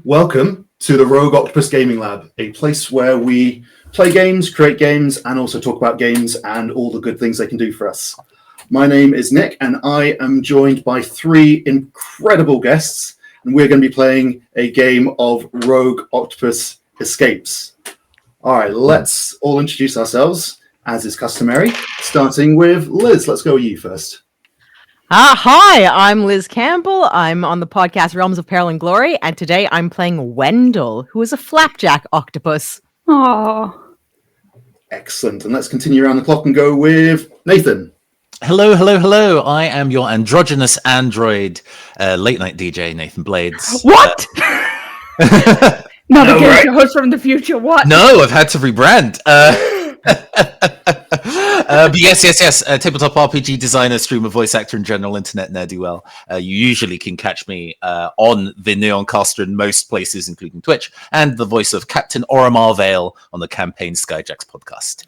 Welcome to the Rogue Octopus Gaming Lab, a place where we play games, create games, and also talk about games and all the good things they can do for us. My name is Nick, and I am joined by three incredible guests, and we're going to be playing a game of Rogue Octopus Escapes. All right, let's all introduce ourselves, as is customary, starting with Liz. Let's go with you first. Hi, I'm Liz Campbell. I'm on the podcast Realms of Peril and Glory, and today I'm playing Wendell, who is a flapjack octopus. Aww. Excellent. And let's continue around the clock and go with Nathan. Hello. I am your androgynous android late night DJ, Nathan Blades. What? Not No, a character right? host from the future. What? No, I've had to rebrand. But yes. Tabletop RPG designer, streamer, voice actor, and general internet ne'er-do-well. You usually can catch me on the Neoncaster in most places, including Twitch, and the voice of Captain Oromar Vale on the Campaign Skyjacks podcast.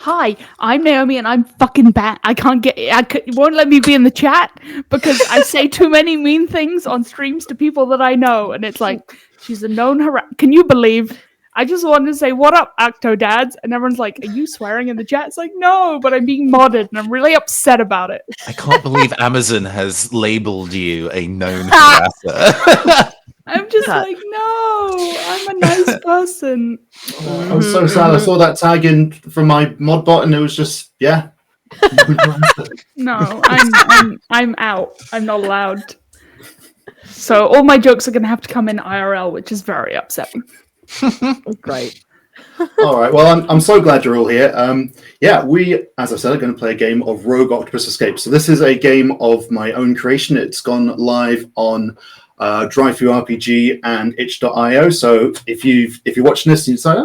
Hi, I'm Naomi, and I'm fucking bad. It won't let me be in the chat because I say too many mean things on streams to people that I know, and it's like she's a known Can you believe? I just wanted to say, what up, Octodads? And everyone's like, are you swearing in the chat? It's like, no, but I'm being modded, and I'm really upset about it. I can't believe Amazon has labeled you a known harasser. I'm just like, no, I'm a nice person. I'm so sad. I saw that tag in from my mod bot, and it was just, yeah. No, I'm out. I'm not allowed. So all my jokes are going to have to come in IRL, which is very upsetting. Great. All right. Well, I'm so glad you're all here. We, as I said, are going to play a game of Rogue Octopus Escape. So this is a game of my own creation. It's gone live on DriveThruRPG and itch.io. So if you're watching this and you decide,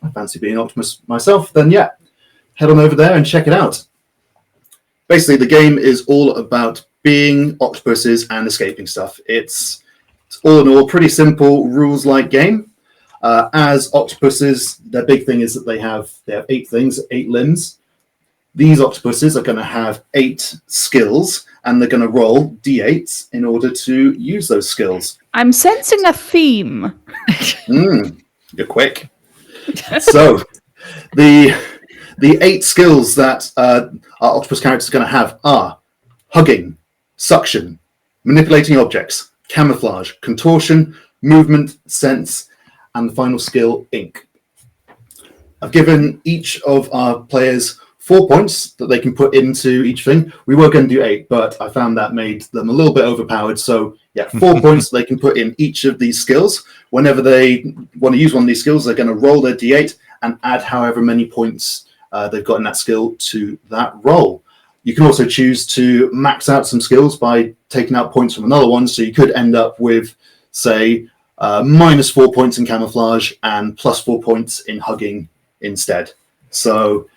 I fancy being Optimus myself, then yeah, head on over there and check it out. Basically, the game is all about being octopuses and escaping stuff. It's all in all pretty simple rules-like game. As octopuses, their big thing is that they have 8 things, 8 limbs. These octopuses are going to have 8 skills, and they're going to roll d8s in order to use those skills. I'm sensing a theme. You're quick. So, the 8 skills that our octopus characters are going to have are hugging, suction, manipulating objects, camouflage, contortion, movement, sense, and the final skill, ink. I've given each of our players 4 points that they can put into each thing. We were going to do 8, but I found that made them a little bit overpowered. So, 4 points they can put in each of these skills. Whenever they want to use one of these skills, they're going to roll their d8 and add however many points they've got in that skill to that roll. You can also choose to max out some skills by taking out points from another one. So you could end up with, say, minus 4 points in camouflage and plus 4 points in hugging instead. So,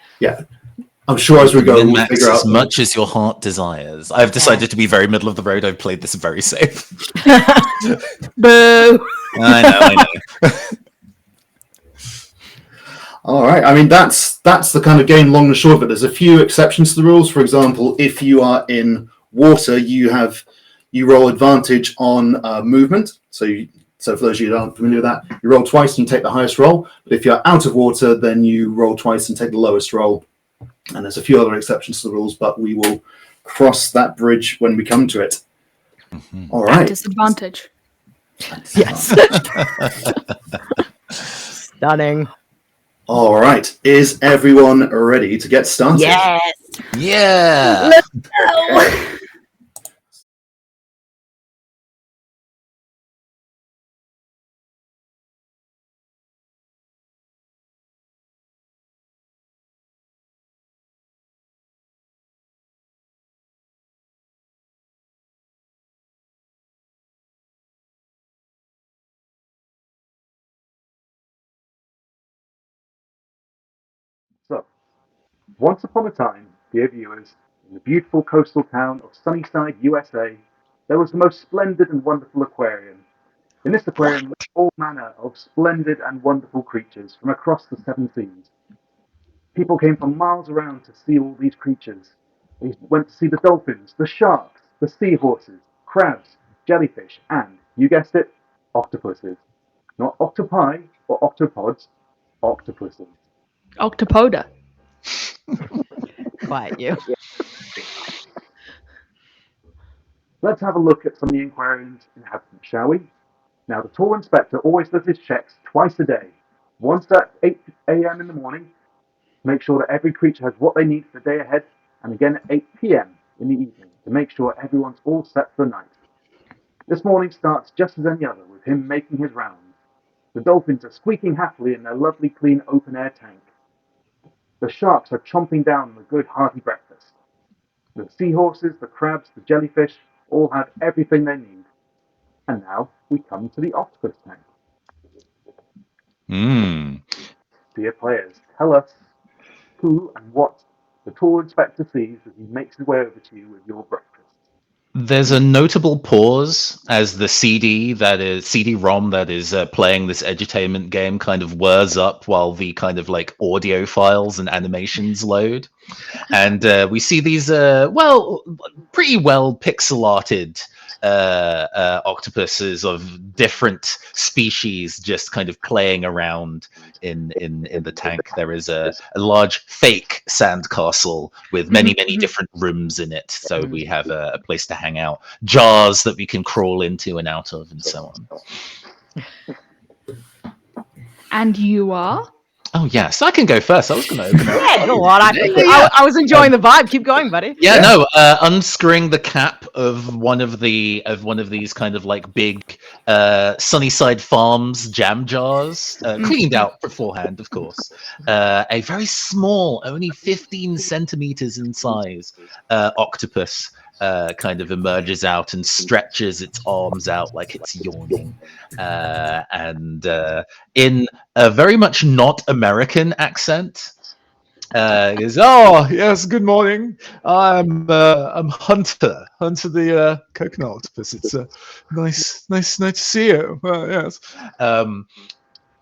I'm sure as we go, we'll figure out as much as your heart desires. I've decided to be very middle of the road. I've played this very safe. Boo! I know. All right. I mean, that's the kind of game, long and short of it. There's a few exceptions to the rules. For example, if you are in water, you roll advantage on movement. So for those of you who aren't familiar with that, you roll twice and you take the highest roll. But if you're out of water, then you roll twice and take the lowest roll. And there's a few other exceptions to the rules, but we will cross that bridge when we come to it. Mm-hmm. All right. Disadvantage. Yes. Stunning. All right. Is everyone ready to get started? Yes. Yeah. Let's go. So, once upon a time, dear viewers, in the beautiful coastal town of Sunnyside, USA, there was the most splendid and wonderful aquarium. In this aquarium lived all manner of splendid and wonderful creatures from across the 7 seas. People came from miles around to see all these creatures. They went to see the dolphins, the sharks, the seahorses, crabs, jellyfish, and, You guessed it, octopuses. Not octopi or octopods, octopuses. Octopoda. Quiet you. Let's have a look at some of the aquarium's inhabitants, shall we? Now, the tall inspector always does his checks twice a day. Once at 8 a.m. in the morning, make sure that every creature has what they need for the day ahead, and again at 8 p.m. in the evening to make sure everyone's all set for the night. This morning starts just as any other, with him making his rounds. The dolphins are squeaking happily in their lovely clean open-air tank. The sharks are chomping down on a good hearty breakfast. The seahorses, the crabs, the jellyfish all have everything they need. And now we come to the octopus tank. Dear players, tell us who and what the tall inspector sees as he makes his way over to you with your breakfast. There's a notable pause as the CD-ROM that is playing this edutainment game kind of whirs up while the kind of like audio files and animations load. And we see these, pretty well pixel-arted octopuses of different species just kind of playing around in the tank. There is a large fake sandcastle with many different rooms in it, so we have a place to hang out, jars that we can crawl into and out of, and so on. And you are? Oh yes, I can go first. I was going to open up. Yeah, go on. I was enjoying the vibe. Keep going, buddy. No, unscrewing the cap of one of these kind of like big Sunnyside Farms jam jars, cleaned out beforehand, of course. A very small, only 15 centimeters in size, octopus kind of emerges out and stretches its arms out like it's yawning, and in a very much not American accent, is, "Oh yes, good morning. I'm Hunter the coconut octopus. It's nice to see you." Yes.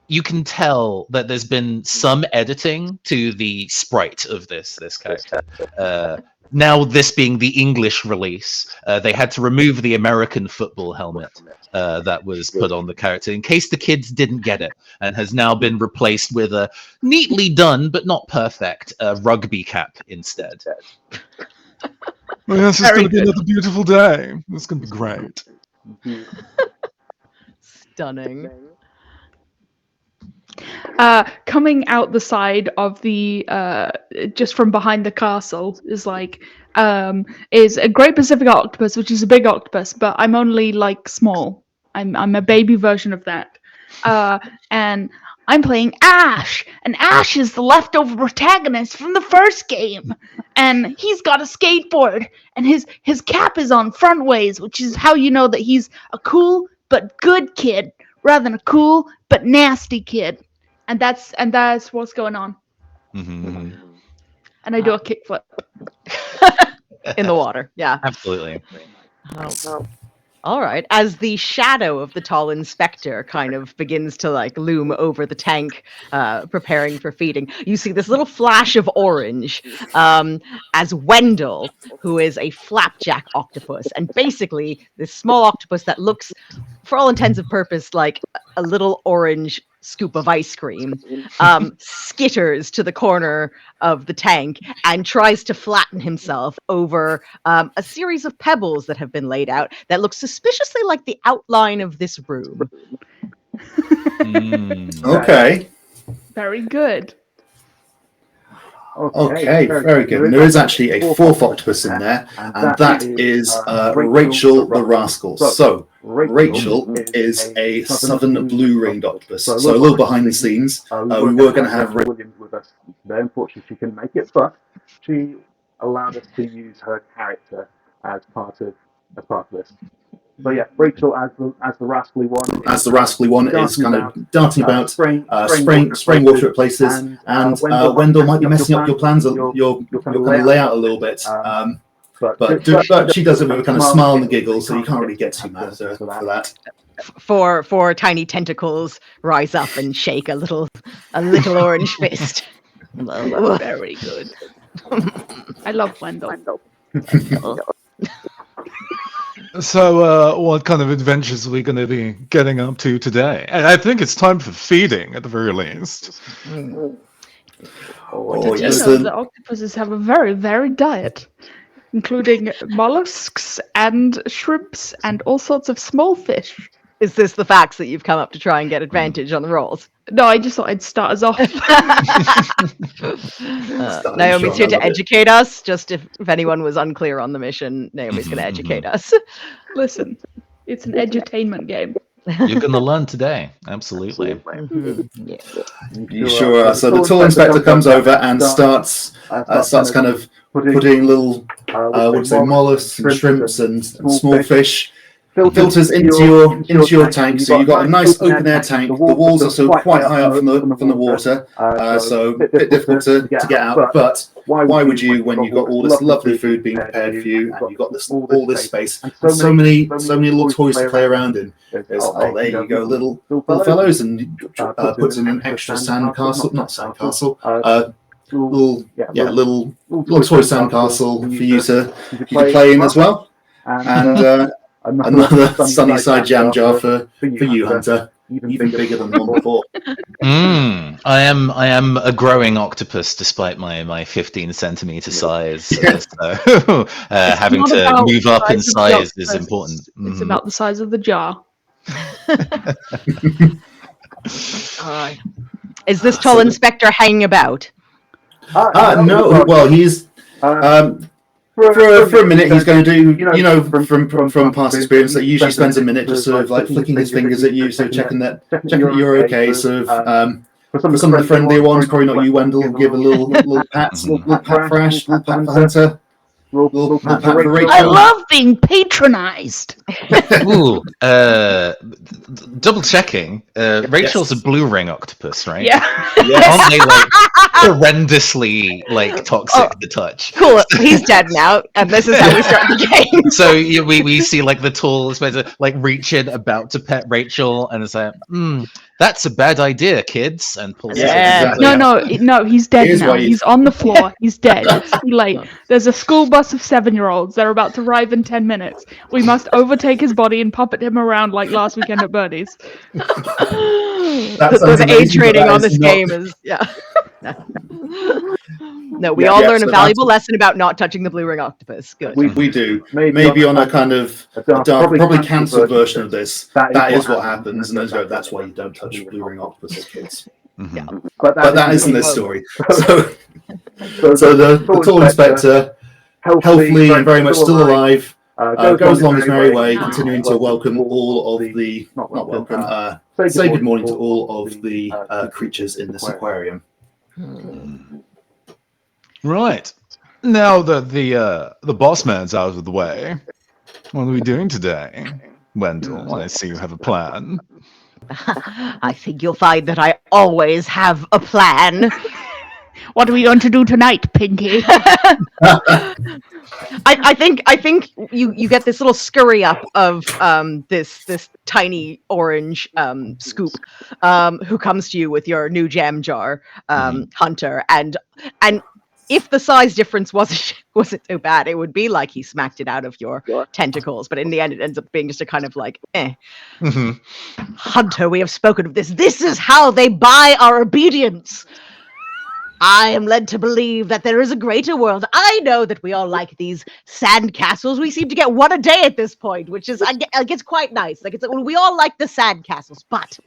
You can tell that there's been some editing to the sprite of this character. Now, this being the English release, they had to remove the American football helmet that was put on the character in case the kids didn't get it, and has now been replaced with a neatly done but not perfect rugby cap instead. Well, yes, it's going to be another beautiful day. It's going to be great. Stunning. Coming out the side of the just from behind the castle is a great Pacific octopus, which is a big octopus, but I'm only like small. I'm a baby version of that, and I'm playing Ash, and Ash is the leftover protagonist from the first game, and he's got a skateboard, and his cap is on front ways, which is how you know that he's a cool but good kid rather than a cool but nasty kid. And that's what's going on. Mm-hmm. And I do a kickflip In the water. Yeah. Absolutely. Oh. All right. As the shadow of the tall inspector kind of begins to like loom over the tank, preparing for feeding, you see this little flash of orange as Wendell, who is a flapjack octopus, and basically this small octopus that looks, for all intents and purposes, like a little orange scoop of ice cream, skitters to the corner of the tank and tries to flatten himself over a series of pebbles that have been laid out that look suspiciously like the outline of this room. Okay. Very good. Okay, very good. And there is actually a fourth octopus in there, and that is Rachel the Rascal. So, Rachel is a southern blue-ringed octopus. So, a little behind the scenes, we were going to have Williams with us today. Unfortunately, she couldn't make it, but she allowed us to use her character as part of this. So yeah, Rachel as the rascally one. As the rascally one is kind of darting about, spraying water at places, and Wendell might be messing up your plans, your kind of layout a little bit. But she does it with a kind of smile and a giggle, so you can't really get too mad for that. Four tiny tentacles rise up and shake a little orange fist. Very good. I love Wendell. So, what kind of adventures are we going to be getting up to today? And I think it's time for feeding, at the very least. Oh, Did yes. you know that octopuses have a very varied diet, including mollusks and shrimps and all sorts of small fish? Is this the facts that you've come up to try and get advantage on the rolls? No, I just thought I'd start us off. Naomi's strong, here I to love it. educate us. Just if anyone was unclear on the mission, Naomi's going to educate us. Listen, it's an edutainment game. You're going to learn today. Absolutely. Yeah. You sure are. So the tall inspector comes over and starts kind of putting little mollusks and shrimps and small fish filters into your tank. So you've got a nice open air tank. The walls are so quite high up from the water, so a bit difficult to get out. But why would you, when you've got all this lovely food being prepared for you and you've got all this space and so many little toys to play around in? There you go, little fellows, and puts in an extra sandcastle, not sandcastle. Little toy sandcastle for you to play in as well, and another sunny side jam jar for you, Hunter, even bigger than the one before. I am a growing octopus despite my 15 centimeter size. So having not to about move the up in size of the size octopus, is important. It's about the size of the jar. All right. Is this tall inspector hanging about? No. Well, he's for a minute. He's going to do, from past experience, that usually spends a minute just sort of like flicking his fingers at you, so checking that you're okay. Sort of for some of the friendlier ones, probably not you, Wendell. Give a little pat, little pat for Ash, little pat for Hunter. Little pat for Rachel. I love being patronized. Ooh, double checking. Rachel's a blue ring octopus, right? Yeah. Aren't they like horrendously like toxic to touch? Cool. He's dead now, and this is how we start the game. So we see like the tall inspector like reach in, about to pet Rachel, and it's like, that's a bad idea, kids, and pulls Yeah. his No, he's dead Here's now. why He's on the floor. He's dead. It's too late. There's a school bus of 7-year-olds. They're about to arrive in 10 minutes. We must overtake his body and puppet him around like last weekend at Birdie's. The age rating on this game is No, we all learn a valuable lesson about not touching the blue ring octopus. Good. We do. Maybe on a kind of dark, probably cancelled version of this. That is what happens, and that's why you don't touch blue ring octopuses, kids. Yeah. But that isn't this story. So the tall inspector, healthily and very much still alive, goes along his merry way, continuing to welcome all of the say good morning to all of the creatures in this aquarium. Right. Now that the boss man's out of the way, what are we doing today? Wendell, I see you have a plan. I think you'll find that I always have a plan. What are we going to do tonight, Pinky? I think you get this little scurry up of this tiny orange scoop who comes to you with your new jam jar, Hunter, and if the size difference wasn't so bad, it would be like he smacked it out of your tentacles. But in the end, it ends up being just a kind of like, Hunter, we have spoken of this. This is how they buy our obedience. I am led to believe that there is a greater world. I know that we all like these sand castles. We seem to get one a day at this point, which is, it's quite nice. We all like the sand castles, but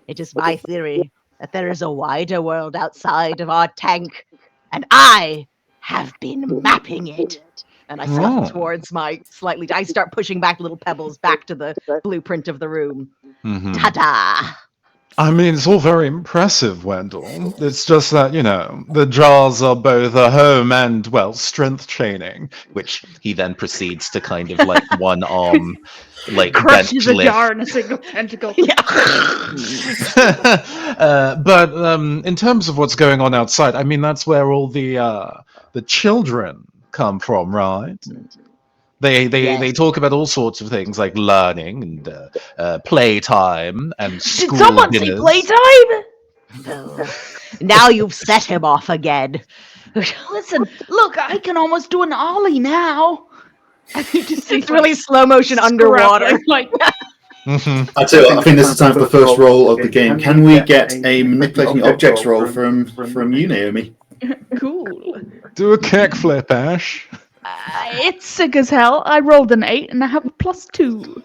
it is my theory that there is a wider world outside of our tank. And I have been mapping it. And I start towards I start pushing back little pebbles back to the blueprint of the room. Ta-da! I mean, it's all very impressive, Wendell. It's just that, the jars are both a home and, strength training. Which he then proceeds to kind of like one arm, like crushes bench a lift. jar in a single tentacle. But in terms of what's going on outside, I mean, that's where all the children come from, right? They talk about all sorts of things like learning and playtime and school Did someone dinners. say playtime? No. Now you've set him off again. Listen, look, I can almost do an ollie now. You just see It's really slow motion underwater. Like, Mhm. I tell you what, I think this is time for the first roll of the game. Can we get a manipulating objects roll from you, Naomi? cool. Do a kickflip, Ash. It's sick as hell. I rolled an 8 and I have a +2.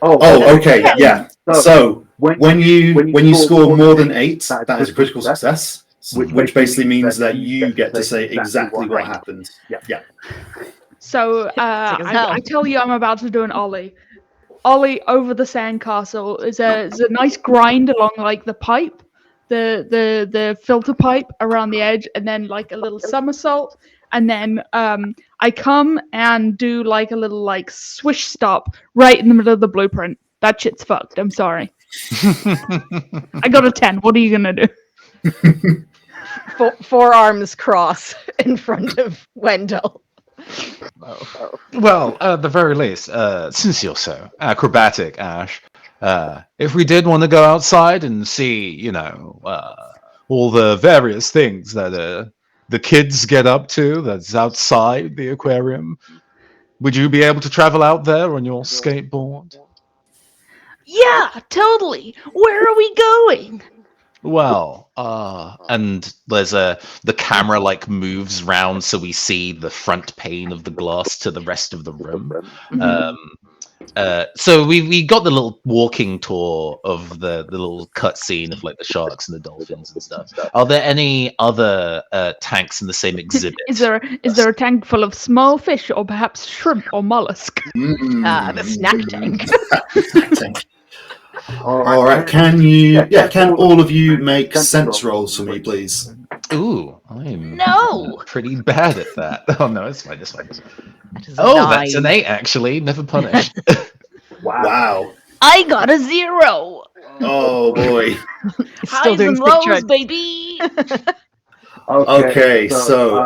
Oh, okay, yeah. So when you score more than 8, that is a critical success, which basically means that you get to say exactly what happened. Yeah. So Sick as hell. I tell you, I'm about to do an ollie. Ollie over the sandcastle is a nice grind along like the pipe, the filter pipe around the edge, and then like a little somersault, and then I come and do like a little like swish stop right in the middle of the blueprint. That shit's fucked. I'm sorry. I got a 10. What are you gonna do? Forearms cross in front of Wendell. Well, at the very least, since you're so acrobatic, Ash, if we did want to go outside and see, all the various things that the kids get up to that's outside the aquarium, would you be able to travel out there on your skateboard? Yeah, totally. Where are we going? Well, and the camera like moves round so we see the front pane of the glass to the rest of the room. So we got the little walking tour of the little cutscene of like the sharks and the dolphins and stuff. Are there any other tanks in the same exhibit? Is there a tank full of small fish or perhaps shrimp or mollusk? The snack tank. Tank. All right, can all of you make sense rolls for me, please? Ooh, I'm No. pretty bad at that. Oh no, it's fine. That is a Oh, that's an 9. 8 actually. Never punished. Wow. I got a 0. Oh boy. Still doing and sick lows, drugs. baby. Okay, so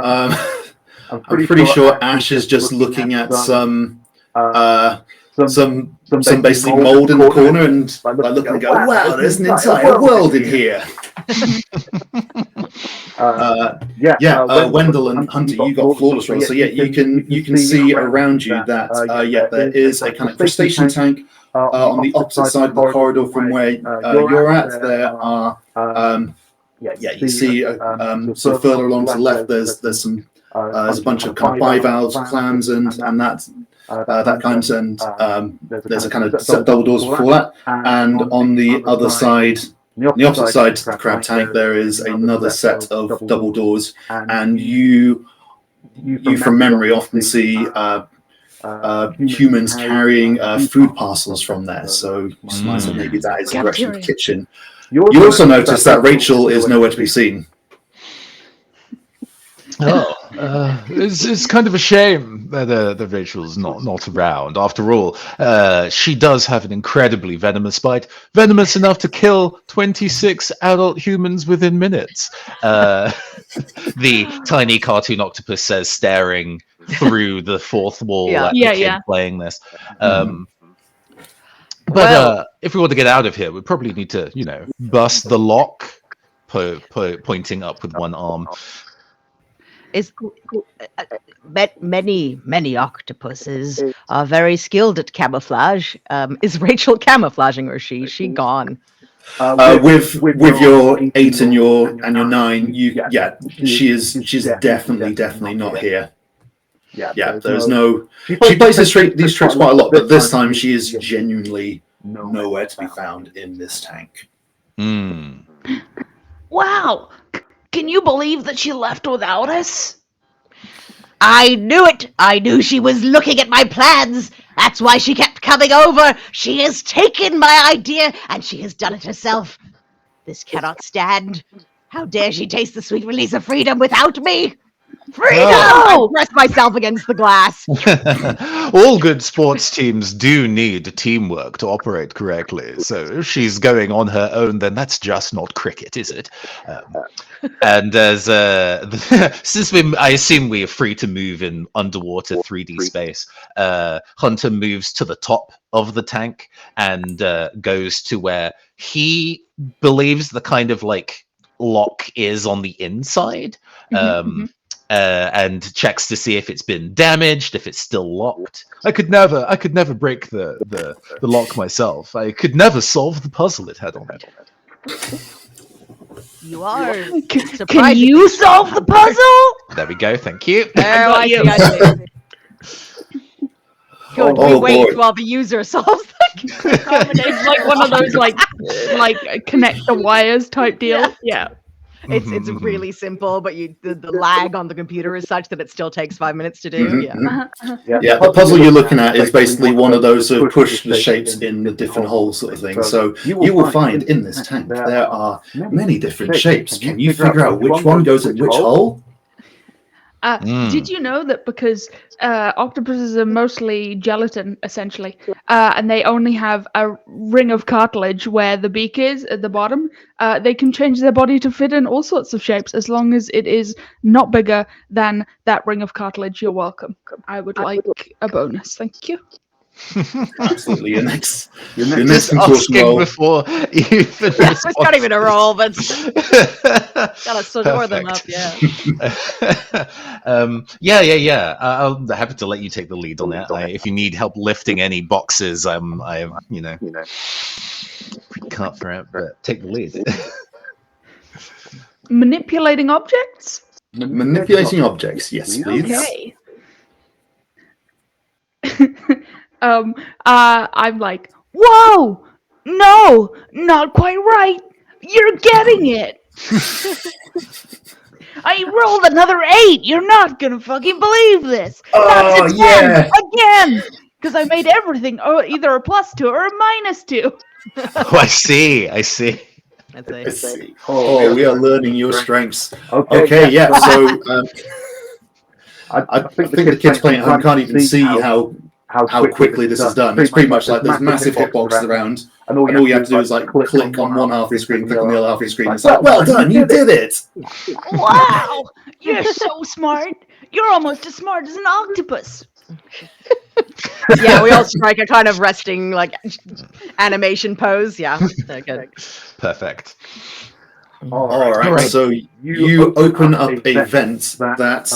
I'm pretty sure Ash is just looking at some basically mold in the corner and like looking and go, wow, there's an entire world in here. Wendell and Hunter, you got flawless rolls, so yeah, you can see around you that there is a kind of crustacean tank on the opposite side of the corridor from where you're at. There are you see sort of further along to the left. There's some there's a bunch of kind of bivalves, clams, and that kind, and there's a kind of set of double doors before that, and on the other side. On the opposite side to the crab tank, there is another set of double doors, and you from memory often see humans carrying food parcels from there. So you surmise that maybe that is the direction of the kitchen. You also notice that Rachel is nowhere to be seen. It's kind of a shame that Rachel's not around. After all, she does have an incredibly venomous bite, venomous enough to kill 26 adult humans within minutes. The tiny cartoon octopus says, staring through the fourth wall at the kid playing this. But if we want to get out of here, we probably need to, bust the lock, pointing up with one arm. Is many octopuses are very skilled at camouflage. Is Rachel camouflaging, or is she gone? With your 8 and your 9, she's definitely not here. Yeah, there's no. She plays these tricks quite a lot, but this time she is genuinely nowhere to be found in this tank. Wow. Can you believe that she left without us? I knew it! I knew she was looking at my plans! That's why she kept coming over! She has taken my idea, and she has done it herself! This cannot stand! How dare she taste the sweet release of freedom without me! Freedom! I press myself against the glass. All good sports teams do need teamwork to operate correctly. So if she's going on her own, then that's just not cricket, is it? And as since I assume we are free to move in underwater 3D space, Hunter moves to the top of the tank and goes to where he believes the kind of like lock is on the inside. and checks to see if it's been damaged, if it's still locked. I could never break the lock myself. I could never solve the puzzle it had on it. You are. Can you solve the puzzle? There we go. Thank you. Oh, I see. Good. We wait boy. while the user solves the It's like one of those like connect the wires type deal. Yeah. It's really simple, but the lag on the computer is such that it still takes 5 minutes to do. Yeah, the puzzle you're looking at is basically one of those sort of push the shapes in the different holes sort of thing. So you will find in this tank there are many different shapes. Can you figure out which one goes in which hole? Did you know that because octopuses are mostly gelatin, essentially, and they only have a ring of cartilage where the beak is at the bottom, they can change their body to fit in all sorts of shapes as long as it is not bigger than that ring of cartilage. You're welcome. I would like a bonus. Thank you. Absolutely. Your next Just contortion asking roll. before you finish. It's not even a roll, but gotta store them up. Yeah. Yeah. I'm happy to let you take the lead on that. If you need help lifting any boxes, I can't for it, but take the lead. Manipulating objects? Manipulating objects, yes, please. Okay. I'm like, whoa! No, not quite right. You're getting it. I rolled another 8. You're not gonna fucking believe this. That's a 10 again, because I made everything either a +2 or a -2. Oh, I see. I see. Oh, we are learning your strengths. Okay, yeah. So I think the kids playing at home can't even see how quickly this is done. It's pretty much like there's massive hitboxes around, and all you have to do is like click on one half of the screen, click on the other half of the screen. It's like, well done, you did it! Wow, you're so smart. You're almost as smart as an octopus. Yeah, we all strike a kind of resting like animation pose. Yeah, good. Perfect. All right. So you open up a vent that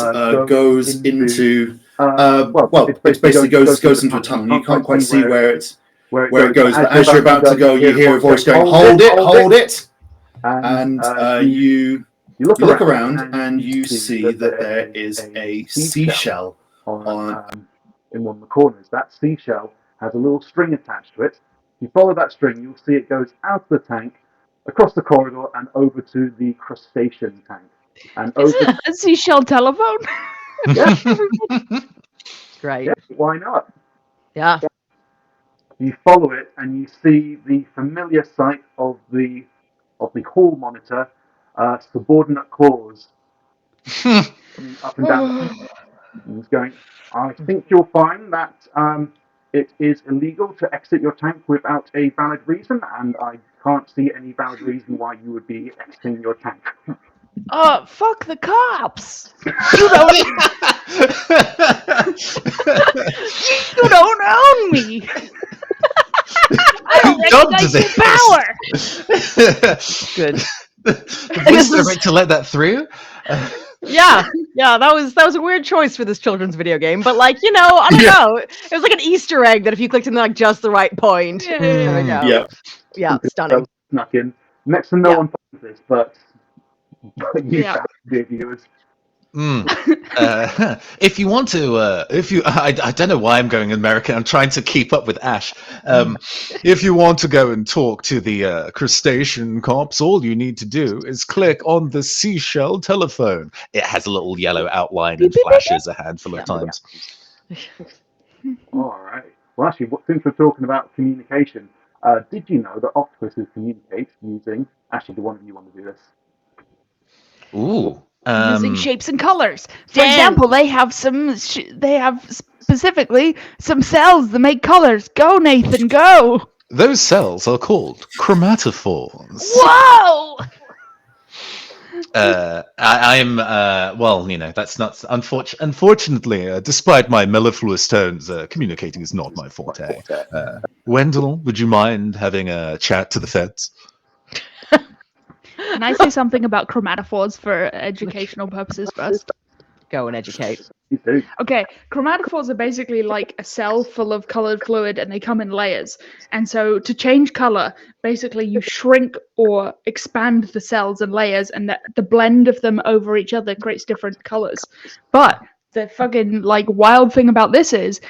goes into. It basically goes into a tunnel. You can't quite see where it goes, but as you're about to go, you hear a voice going, "Hold it!" And you look around and you see that there is a seashell in one of the corners. That seashell has a little string attached to it. If you follow that string, you'll see it goes out of the tank, across the corridor, and over to the crustacean tank. And is it a seashell telephone? Yeah. Great. Yeah, why not? Yeah. You follow it and you see the familiar sight of the hall monitor, subordinate clause up and down. He's going, I think you'll find that it is illegal to exit your tank without a valid reason, and I can't see any valid reason why you would be exiting your tank. Fuck the cops! You don't own me! I don't recognize your power! Good. The voice director let that through? Yeah, that was a weird choice for this children's video game, but like, I don't know. It was like an Easter egg that if you clicked in like just the right point, there we go. Yeah, stunning. Snuck in. Next to no one finds this, but you found the viewers. If you want to, I don't know why I'm going American. I'm trying to keep up with Ash. If you want to go and talk to the crustacean cops, all you need to do is click on the seashell telephone. It has a little yellow outline and flashes a handful of times. All right. Well, actually, since we're talking about communication, did you know that octopuses communicate using? Actually, do one of you want to do this? Ooh. Using shapes and colors. For example, they have specifically some cells that make colors. Go, Nathan, go! Those cells are called chromatophores. Whoa! I'm that's not unfortunately, despite my mellifluous tones, communicating is not my forte. Wendell, would you mind having a chat to the feds? Can I say something about chromatophores for educational purposes first? go and educate. You do. Okay, chromatophores are basically like a cell full of colored fluid and they come in layers. And so to change color, basically you shrink or expand the cells and layers, and the blend of them over each other creates different colors. But the fucking like wild thing about this is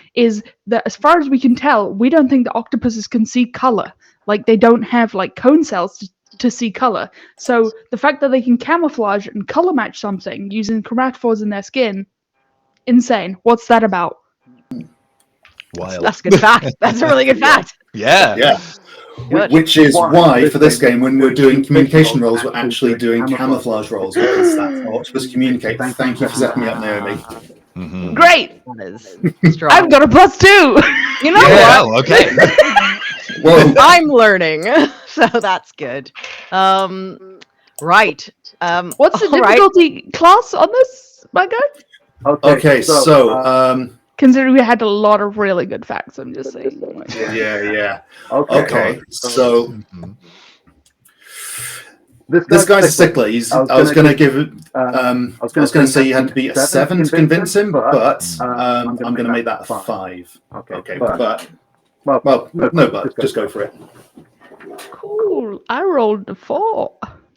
that as far as we can tell, we don't think the octopuses can see color. Like they don't have like cone cells to see color. So the fact that they can camouflage and color match something using chromatophores in their skin, insane. What's that about? Wild. That's a good fact. That's a really good fact. Yeah. Yeah. Good. Which is why, for this game, when we're doing communication roles, we're actually doing camouflage roles, because that's how Octopus communicate. Thank you for setting me up, Naomi. Mhm. Great! That is strong. I've got a +2! You know Yeah, what? okay. Well, I'm learning, so that's good. Right. What's the all right. difficulty class on this, my guy? okay, so, Considering we had a lot of really good facts, I'm just saying. yeah. Okay. Okay, so Mhm. this guy's a stickler. I was going to give it. I was going to say you had to be a 7 to convince him, but I'm going to make that a 5. Okay, but no, but just go for it. Cool. I rolled a 4.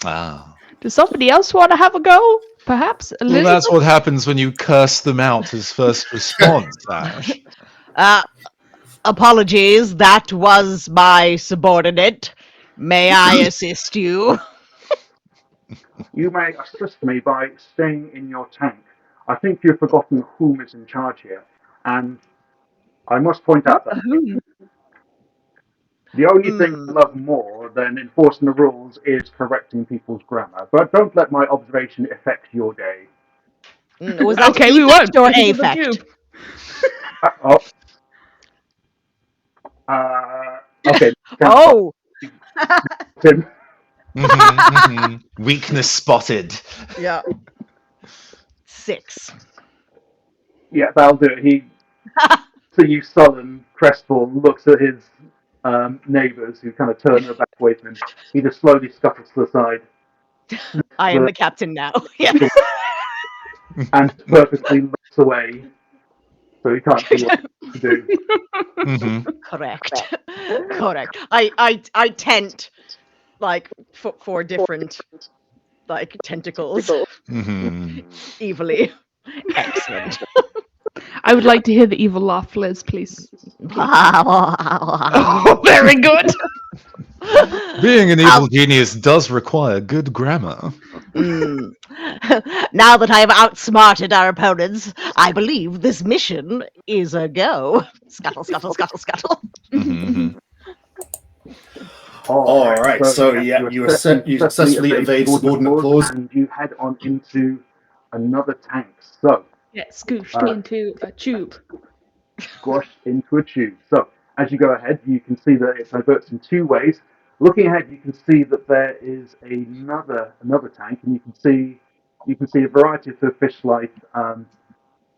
Ah. Does somebody else want to have a go? Perhaps? Well, Elizabeth? that's what happens when you curse them out as first response, Ash. Apologies, that was my subordinate. May I assist you? You may assist me by staying in your tank. I think you've forgotten whom is in charge here, and I must point out that Who? the only thing I love more than enforcing the rules is correcting people's grammar. But don't let my observation affect your day. Was that Okay, we won't. or because of the affect? cube. Okay. Oh, Tim. Weakness spotted. yeah. 6. Yeah, that'll do it. He, seeing you sullen, crestfallen, looks at his neighbours who kind of turn their back away from him. He just slowly scuttles to the side. I am the captain now. Yeah. And purposely looks away so he can't see what to do. Correct. Correct. I tent like 4 different like tentacles evilly. Excellent. I would like to hear the evil laugh, Liz, please. Oh, Very good. Being an evil genius does require good grammar. Now that I have outsmarted our opponents, I believe this mission is a go. Scuttle, scuttle, scuttle, scuttle. All right, so yeah, you successfully evade subordinate clause. And you head on into another tank. So, Get scooshed into a tube. squashed into a tube. So, as you go ahead, you can see that it diverts in 2 ways. Looking ahead, you can see that there is another tank, and you can see a variety of fish life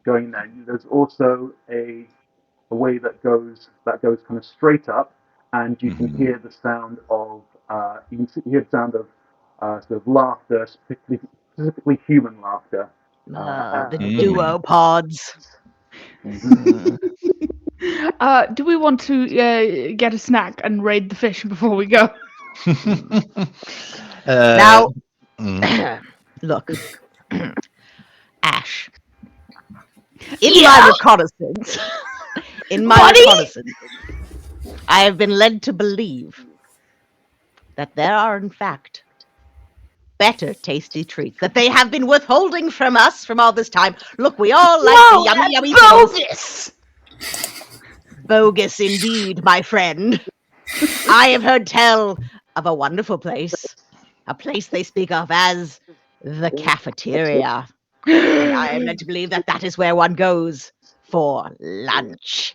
going there. There's also a way that goes kind of straight up, and you can hear the sound of sort of laughter, specifically human laughter. The duopods. Do we want to get a snack and raid the fish before we go? Now, look, Ash. In my reconnaissance, I have been led to believe that there are, in fact, better tasty treats that they have been withholding from us from all this time. Look, we all like the yummy, yummy bogus. Bogus indeed, my friend. I have heard tell of a wonderful place, a place they speak of as the cafeteria. And I am led to believe that that is where one goes for lunch.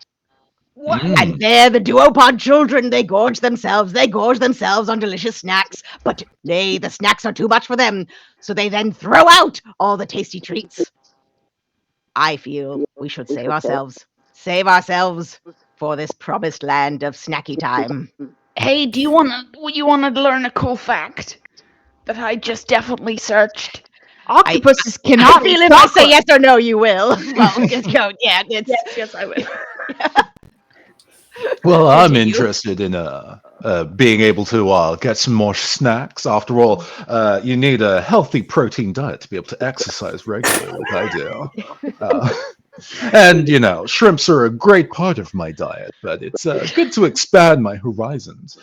And there the duopod children, they gorge themselves on delicious snacks, but nay, the snacks are too much for them, so they then throw out all the tasty treats. I feel we should save ourselves for this promised land of snacky time. Hey, do you want to learn a cool fact that I just definitely searched? Octopuses I cannot feel eat if I say chocolate. yes or no, you will. Well, just go. Yeah, it's, Yes, I will. Well, I'm Continue. interested in being able to get some more snacks. After all, you need a healthy protein diet to be able to exercise regularly, like I do. And shrimps are a great part of my diet, but it's good to expand my horizons.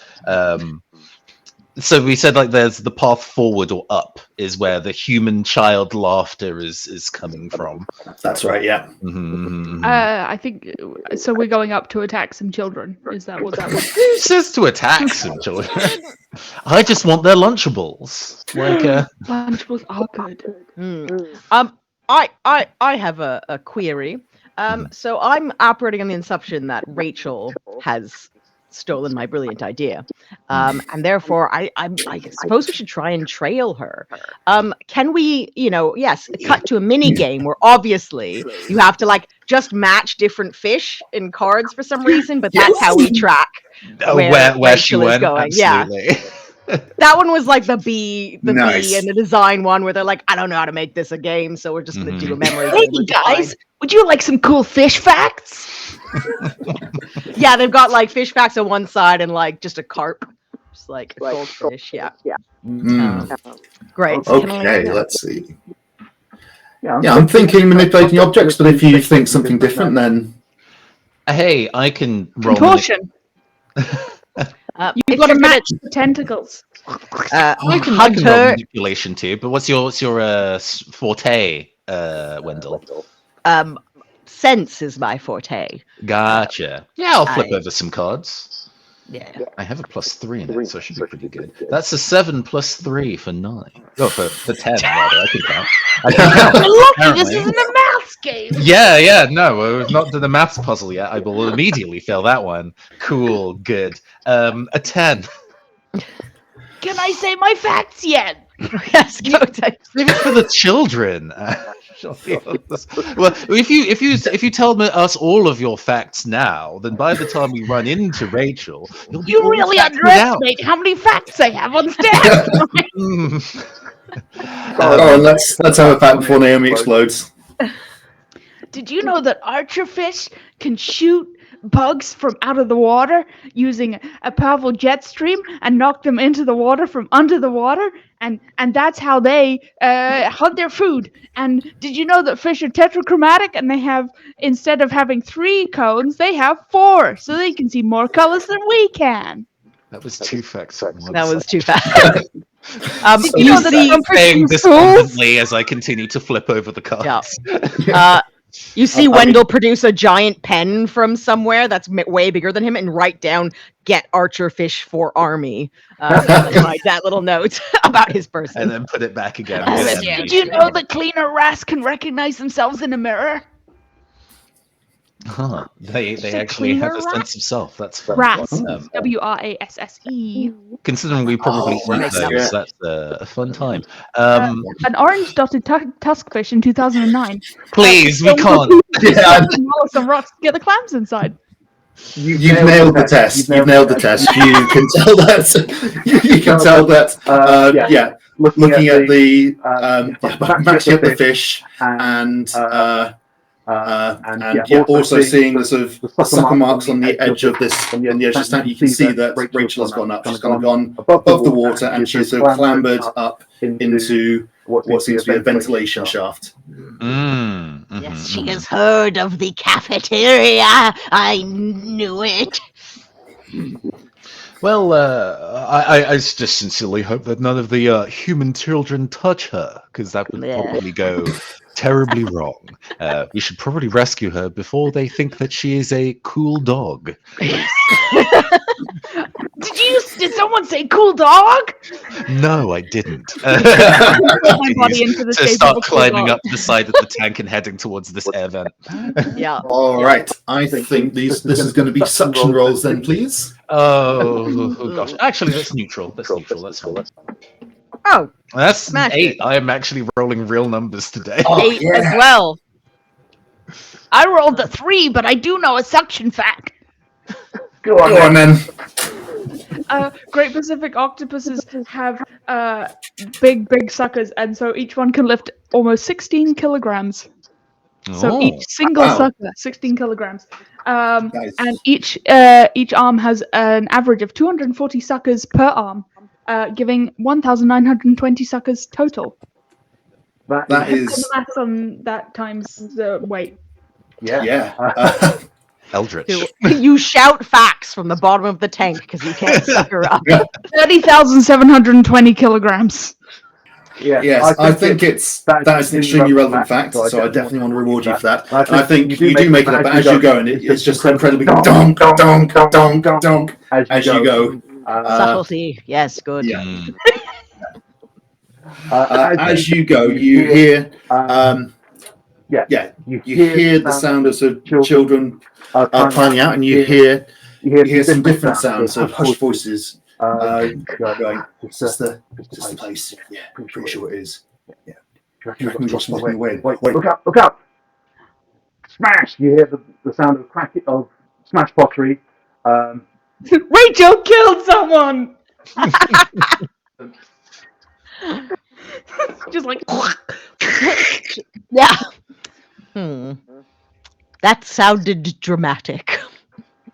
So we said like there's the path forward or up is where the human child laughter is coming from. That's right. Yeah. I think so. We're going up to attack some children. Is that what that was? Who says to attack some children? I just want their Lunchables. Like, Lunchables are good. I have a query. So I'm operating on the assumption that Rachel has stolen my brilliant idea, and therefore I suppose we should try and trail her. Can we, yes, cut to a mini game where obviously you have to like just match different fish in cards for some reason, but that's how we track where she Rachel is went. going. Absolutely. Yeah. That one was like the bee Nice. and the design one where they're like, I don't know how to make this a game, so we're just going to do a memory Hey game. which is guys, fine. would you like some cool fish facts? Yeah, they've got like fish facts on one side and like just a carp, just like a goldfish. Yeah. Great. Okay, let's see. Yeah, Yeah, I'm thinking manipulating objects, but if you think something different, then Hey, I can roll. Contortion. You've if got to you're gonna, match the tentacles. I can roll Hunter. manipulation too. But what's your forte, Wendell? Sense is my forte. Gotcha. Yeah, I'll flip over some cards. Yeah. I have a +3 in it, so it should be pretty good. That's a 7 + 3 for 9. Oh, for 10 rather. I can count. Lucky this isn't a maths game. Yeah. No, we've not done the maths puzzle yet. I will immediately fail that one. Cool, good. A 10. Can I say my facts yet? Yes, go take. Leave it for the children. Well, if you tell us all of your facts now, then by the time we run into Rachel, you'll be You all really factored out. underestimate how many facts I have on staff. and let's have a fact before Naomi explodes. Did you know that archerfish can shoot bugs from out of the water using a powerful jet stream and knock them into the water from under the water? And that's how they hunt their food. And did you know that fish are tetrachromatic and they have, instead of having 3 cones, they have 4, so they can see more colors than we can. That was 2 facts. At once. That was too fast. You know that see, some saying fish can despondently as I continue to flip over the cards. You see Wendell produce a giant pen from somewhere that's way bigger than him and write down "Get Archerfish for Army." Like that little note about his person. And then put it back again. Did you know that cleaner wrats can recognize themselves in a mirror? Huh. They a actually have cleaner a sense of self. That's fun. Rats. WRASSE. Considering we probably eat nice. those, Yeah. that's a fun time. An orange-dotted tuskfish in 2009. Please, we can't. Yeah, Some rocks to get the clams inside. you've nailed the test. You've nailed the test. You can tell that. You can tell that. Yeah. Looking at the matching up the fish and also seeing the sort of sucker marks on the edge of this, on the edge of the stand, you can see that Rachel has gone up. She's kind of gone above the water and she's sort of clambered up into what seems to be a ventilation shaft. Yes, she has heard of the cafeteria. I knew it. Well, I just sincerely hope that none of the human children touch her, because that would probably go terribly wrong. We should probably rescue her before they think that she is a cool dog. Did someone say cool dog? No, I didn't. My body into the To shape start of a cool climbing dog. up the side of the tank and heading towards this air vent. Yeah. All right. I think this is going to be suction rolls then, please. Oh gosh. Actually, that's neutral. That's fine. Oh, That's Smash 8. it. I am actually rolling real numbers today. 8 as well. I rolled a 3, but I do know a suction fact. Go on, Go on then. Great Pacific octopuses have big suckers, and so each one can lift almost 16 kilograms. So each single sucker, 16 kilograms. Nice. And each arm has an average of 240 suckers per arm, giving 1,920 suckers total. That is The maths on that times the weight. yeah. Eldritch. You shout facts from the bottom of the tank because you can't sucker up. 30,720 kilograms. Yes, I think that is an extremely relevant fact, so I definitely want to reward you for that. And I think you do make it up, but as you go, and it's just incredibly donk, donk, donk, donk, as you go. Subtlety, yes, good. Yeah. As you go, you hear, you hear the sound of sort of children climbing out, and you hear some different sounds of hushed voices. Going, is this the place? Yeah, pretty sure it is. Yeah. You reckon Josh walking away? Wait, Look up! Smash! You hear the sound of cracking of smash pottery. Rachel killed someone! Just like... Yeah. That sounded dramatic.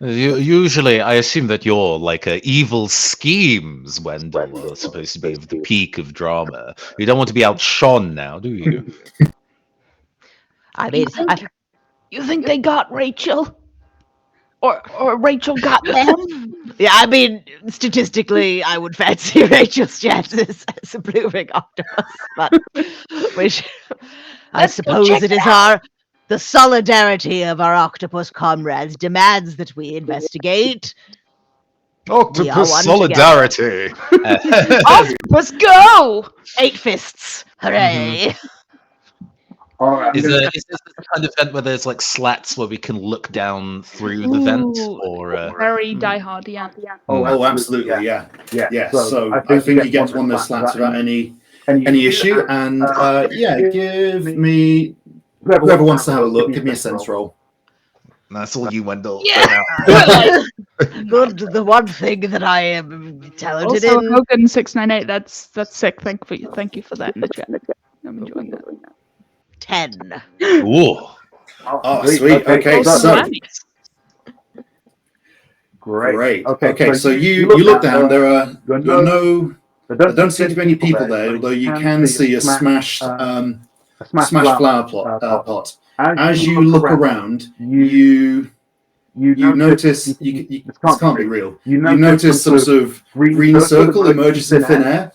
Usually, I assume that your evil schemes, Wendell, are supposed to be of the peak of drama. You don't want to be outshone now, do you? I mean, You think they got Rachel? Or Rachel got them? yeah, I mean, statistically, I would fancy Rachel's chances as a blue ring octopus, but I suppose it is the solidarity of our octopus comrades demands that we investigate. Octopus solidarity. Octopus go! 8 fists, hooray! All right, Is this the kind of vent where there's slats where we can look down through the vent, or very diehard, yeah. Oh, absolutely, yeah. So I think you get to one of those slats without any issue, and give me whoever wants to have a look. Give me a sense roll. That's all you, Wendell. Yeah. Good. The one thing that I am talented Also, in. Hogan 698. That's sick. Thank you for that in the chat. I'm enjoying that. 10. Ooh. Oh, sweet. Okay, so Great. Okay, so you look down. There are don't seem to be any people there, although you can see a smashed flower pot. As you look around, you notice you this can't be real. You notice some sort of green circle emerges in thin air.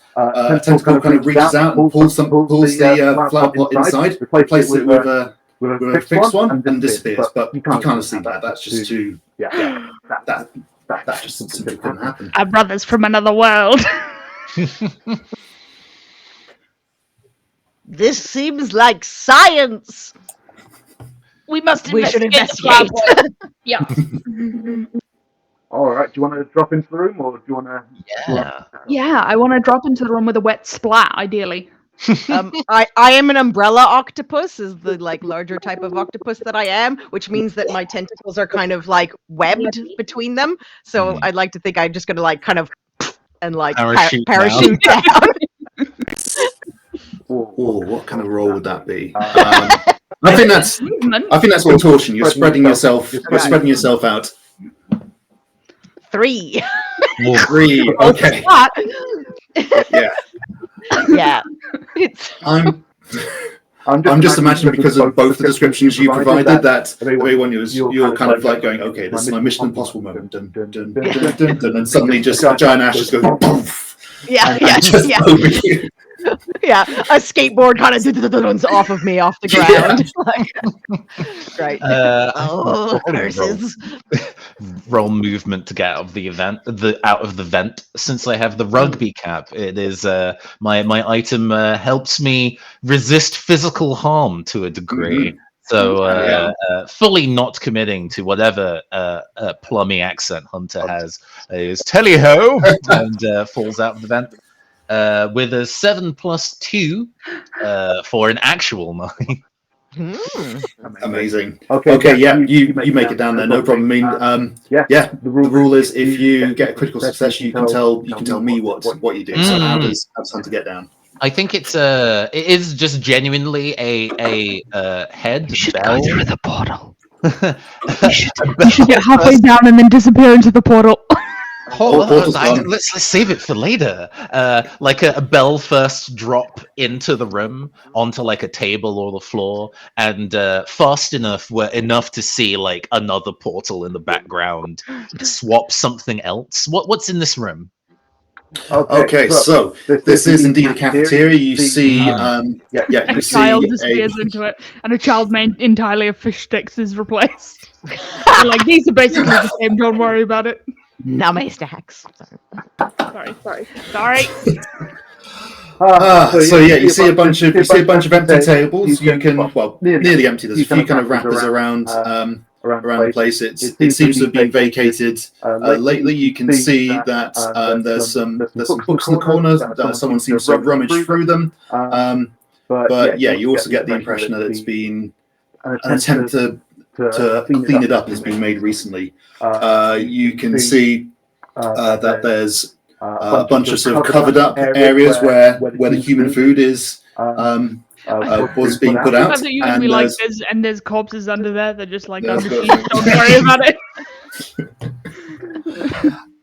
Tentacle kind of reaches out and pulls the flower pot inside, replaces it with a fixed one, and disappears. But you can't see that. That's just too. That just simply couldn't happen. Our brothers from another world. This seems like science. We should investigate. Yeah. All right. Do you want to drop into the room, or do you want to? Yeah, I want to drop into the room with a wet splat, ideally. I am an umbrella octopus, is the larger type of octopus that I am, which means that my tentacles are kind of webbed between them. So I'd like to think I'm just gonna kind of and parachute down. What kind of roll would that be? I think that's contortion. You're spreading yourself. You're spreading yourself out. 3. 3. Okay. Yeah. Yeah. I'm just imagining, because of both the descriptions you provided, that everyone you're kind of going, okay, this is my Mission Impossible moment, dun, dun, dun, dun, dun, dun, dun, and suddenly just a giant ash just goes poof. Yeah. Over you. Yeah, a skateboard kind of runs off of me off the ground. Right. Curses. Roll movement to get out of the vent. Since I have the rugby cap, it is my item helps me resist physical harm to a degree. So fully not committing to whatever plummy accent Hunter has, is tally-ho and falls out of the vent. With a 7 + 2 for an actual 9. Amazing. Okay, Yeah, you make it down there, no problem. I mean, the rule is if you get a critical success, you can tell me what you do. So how does Hunter get down? I think it is just genuinely a head. You should bell. go through the portal. You should get halfway down and then disappear into the portal. Let's save it for later. Like a bell first drop into the room onto like a table or the floor, and fast enough to see like another portal in the background. Swap something else. What's in this room? Okay, so this is indeed a cafeteria. You see, A child disappears into it, and a child made entirely of fish sticks is replaced. Like, these are basically the same. Don't worry about it. Name stacks. Sorry. So yeah, you see a bunch of empty tables. You can nearly empty. There's a few kind of wrappers around the place. It seems to have been vacated lately. You can see that there's some books in the corners. Someone seems to have rummaged through them. But yeah, you also get the impression that it's been an attempt to clean it up has been made recently. You can see that there's a bunch of sort of covered up areas where the human food is was being put out. And there's corpses under there. They're just like under sheets. Don't worry about it.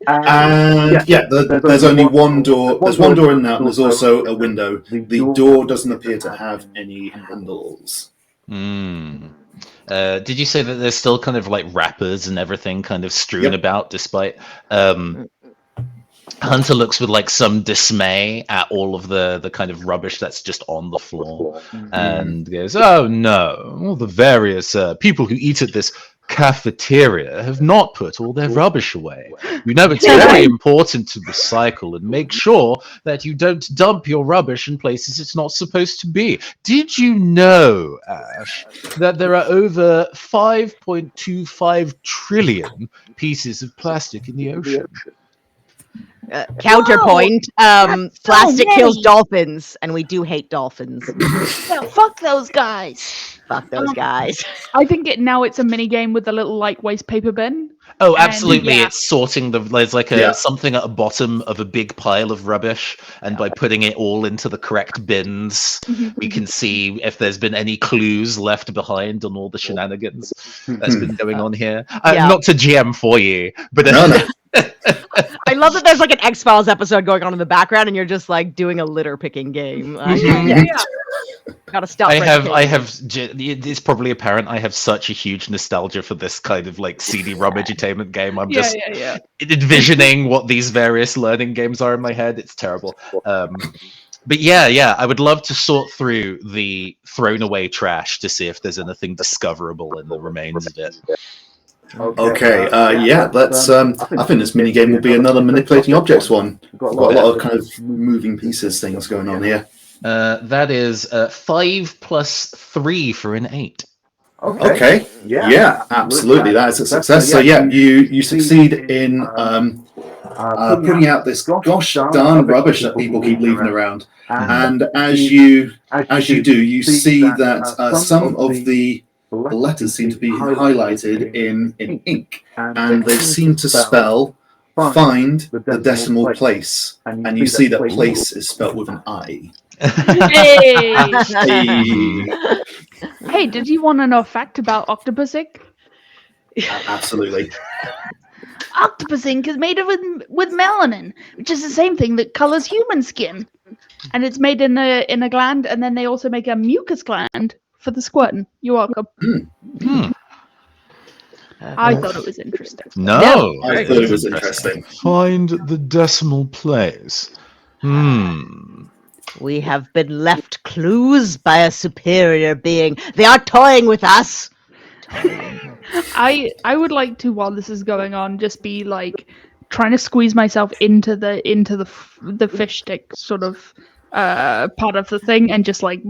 And there's only one door. There's one door in and out, and there's also a window. The door doesn't appear to have any handles. Did you say that there's still kind of like wrappers and everything kind of strewn about, despite Hunter looks with like some dismay at all of the kind of rubbish that's just on the floor and goes, "Oh no, all the various people who eat at this cafeteria have not put all their rubbish away. You know it's very important to recycle and make sure that you don't dump your rubbish in places it's not supposed to be. Did you know, Ash, that there are over 5.25 trillion pieces of plastic in the ocean?" Counterpoint, plastic kills dolphins, and we do hate dolphins. No, fuck those guys. Fuck those guys. I think it's a mini game with a little like waste paper bin. Oh, absolutely! It's sorting there's like something at the bottom of a big pile of rubbish, and by putting it all into the correct bins, we can see if there's been any clues left behind on all the shenanigans that's been going on here. Not to GM for you, but no. I love that there's like an X-Files episode going on in the background, and you're just like doing a litter picking game. Gotta stop. It's probably apparent I have such a huge nostalgia for this kind of like CD-ROM edutainment game. I'm just envisioning what these various learning games are in my head. It's terrible. But I would love to sort through the thrown away trash to see if there's anything discoverable in the remains of it. Okay, let's. I think this mini game will be another manipulating objects one. Got a lot of kind of moving pieces things going on here. That is 5 plus 3 for an 8. Okay. Yeah, absolutely. That is a success. So you succeed in putting out this gosh darn rubbish that people keep leaving around, and as you do, you see that some of the letters seem to be highlighted in ink, and they seem to spell "find the decimal place," and you see that place is spelled with an I. Hey, did you want to know a fact about octopus ink? Absolutely. Octopus ink is made with melanin, which is the same thing that colors human skin, and it's made in a gland, and then they also make a mucus gland for the squirting. You're welcome. I thought it was interesting. No, I thought it was interesting. Find the decimal place. We have been left clues by a superior being. They are toying with us. I would like to, while this is going on, just be like trying to squeeze myself into the fish stick sort of part of the thing, and just like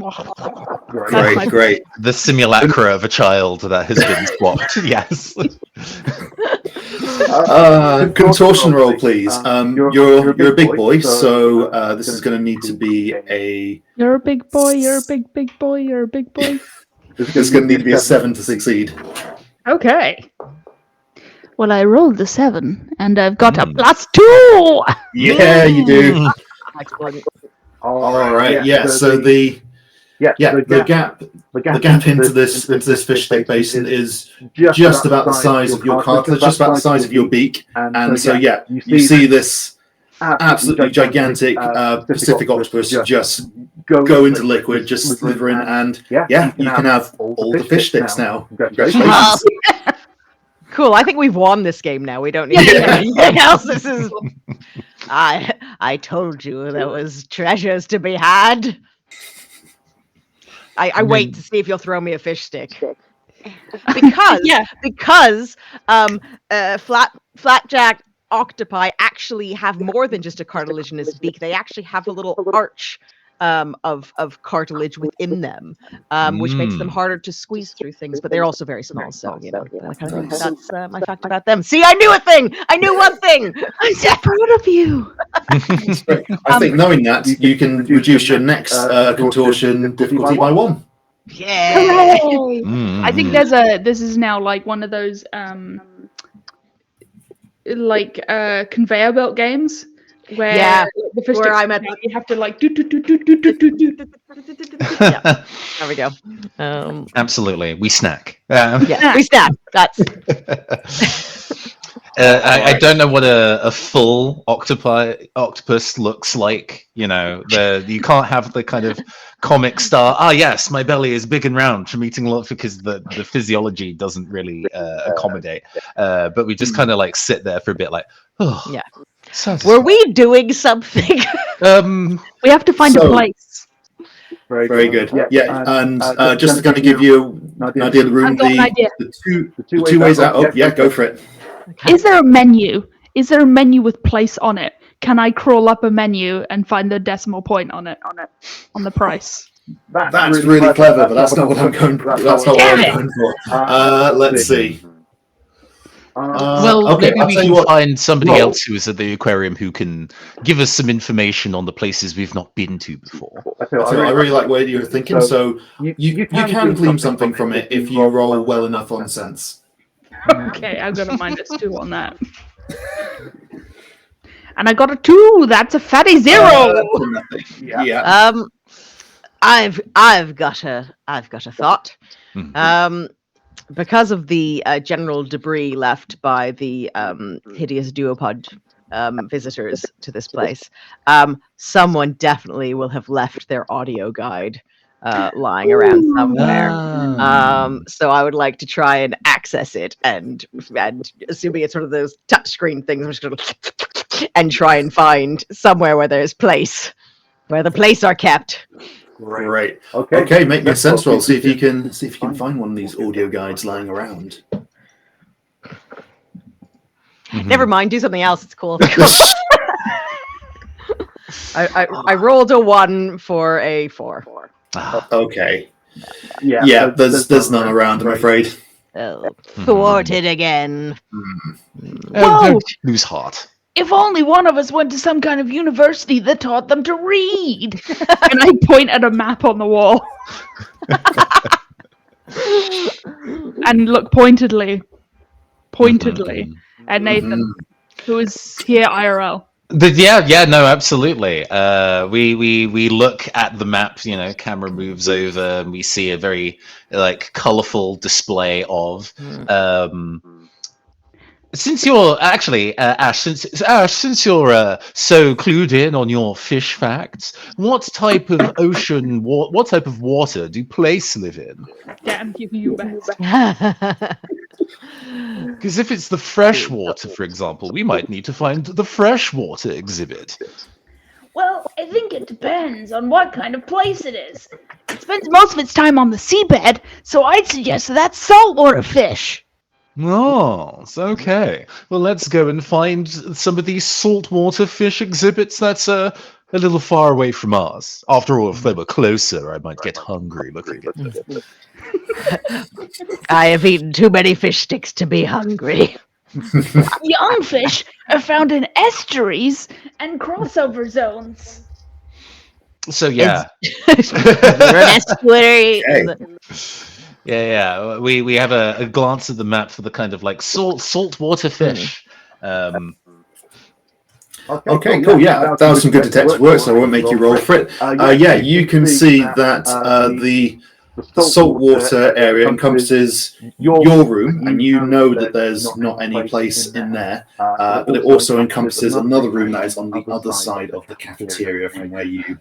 great. The simulacra of a child that has been swapped. Yes. Contortion roll, please. You're a big boy, so this is going to need to be a. You're a big boy. You're a big boy. You're a big boy. There's going to need to be a 7 to succeed. Okay. Well, I rolled the 7, and I've got a +2. Yeah, you do. Excellent. All right. Yeah. So the gap into this fish stick basin is just about the size of your cartilage, just about the size of your beak, and so you see this absolutely gigantic Pacific octopus just go into liquid, just slither in, and you can have all the fish sticks now. Congratulations. Cool. I think we've won this game now. We don't need anything else. This is. I told you there was treasures to be had. I wait to see if you'll throw me a fish stick. Because flapjack octopi actually have more than just a cartilaginous beak. They actually have a little arch of cartilage within them, which makes them harder to squeeze through things. But they're also very small, so that kind of thing. That's my fact about them. See, I knew a thing. I knew one thing. I'm so proud of you. I think knowing that you can reduce your next contortion difficulty by 1. Yeah. I think this is now like one of those conveyor belt games where the fish where I'm at you have to like do. Yeah, there we go. Absolutely, we snack. We snack. That's. I don't know what a full octopus looks like. You can't have the kind of comic star. Ah, yes, my belly is big and round from eating a lot because the physiology doesn't really accommodate. But we just kind of like sit there for a bit, like, oh, yeah. Satisfying. Were we doing something? We have to find a place. Very good. Yeah, and just to kind of give you an idea of the room, the two ways out. Oh, yeah, go for it. Okay. Is there a menu? Is there a menu with place on it? Can I crawl up a menu and find the decimal point on the price? That's really clever, but that's not what I'm going for. That's not what I'm going for. Let's see. Maybe we can find somebody else who is at the aquarium who can give us some information on the places we've not been to before. I really like where you're thinking. So you can glean something from it if you roll well enough on sense. Okay, I've got a -2 on that. And I got a 2. That's a fatty 0. Yeah. I've got a thought. Because of the general debris left by the hideous duopod visitors to this place, someone definitely will have left their audio guide lying around somewhere. So I would like to try and access it, and assuming it's one of those touchscreen things, I'm just going to and try and find somewhere where there's place, where the place are kept. Great. Okay. Make me a sense roll. See if you can find one of these audio guides lying around. Never mind. Do something else. It's cool. I rolled a 1 for a 4. Okay. Yeah. There's none around, I'm afraid. Thwarted again. Don't lose heart. If only one of us went to some kind of university that taught them to read. And I point at a map on the wall. And look pointedly at Nathan, who is here IRL. No, absolutely. We look at the map. Camera moves over, and we see a very colorful display of. Since you're actually Ash, since you're so clued in on your fish facts, what type of what type of water do plaice live in? Damn you back. Because if it's the fresh water, for example, we might need to find the freshwater exhibit. Well, I think it depends on what kind of place it is. It spends most of its time on the seabed, so I'd suggest that's saltwater fish. Oh, it's okay. Well, let's go and find some of these saltwater fish exhibits that's a little far away from us. After all, if they were closer, I might get hungry looking at them. I have eaten too many fish sticks to be hungry. Young fish are found in estuaries and crossover zones. So, yeah. Is there an estuary? Yeah. We have a glance at the map for the kind of like saltwater fish. Okay, cool. Yeah, that was some good detective work, so I won't make you roll for it. You can see that the saltwater area encompasses your room, and you know that there's not any place in there, but it also encompasses another room that is on the other side of the cafeteria from where you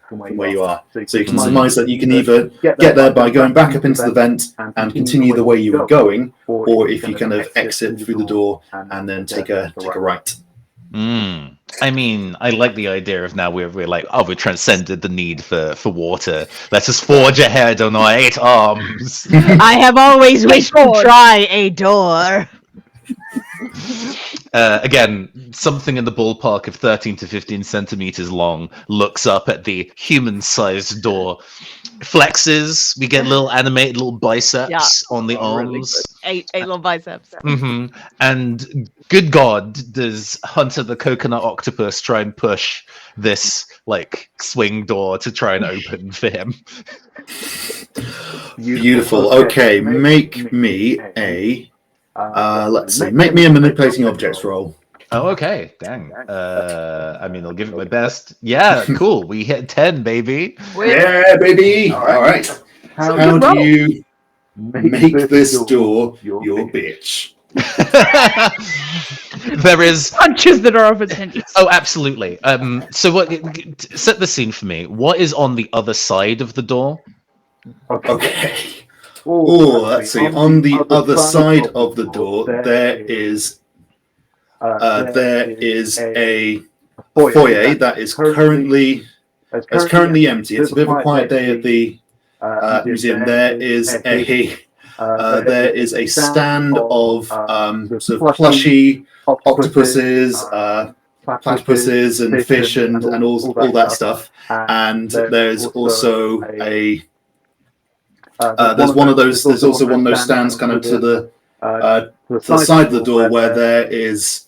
are. So you can surmise that you can either get there by going back up into the vent and continue the way you were going, or if you kind of exit through the door and then take a right. I mean, I like the idea of now we're like, oh, we transcended the need for water. Let's just forge ahead on our 8 arms. I have always wished to try a door. Again, something in the ballpark of 13 to 15 centimeters long looks up at the human-sized door, flexes. We get little animated little biceps on the arms. Really 8 little biceps. And good God, does Hunter the Coconut Octopus try and push this like swing door to try and open for him? Beautiful. Okay, make me a. Let's see. Make me a manipulating objects roll. Oh, okay. Dang. I mean, I'll give it my best. Yeah, cool. We hit 10, baby. Yeah, baby. All right. How do you make this door your bitch? There is punches the door off its hinges. Oh, absolutely. So what? Set the scene for me. What is on the other side of the door? Okay. Oh, let's see. On the other side of the door, there is a foyer that is currently empty. It's a bit of a quiet day at the museum. There is a stand of sort of plushy octopuses, platypuses, and fish, and all that stuff. And there's also there's one of those. There's also one of those stands kind of to the side of the door where there is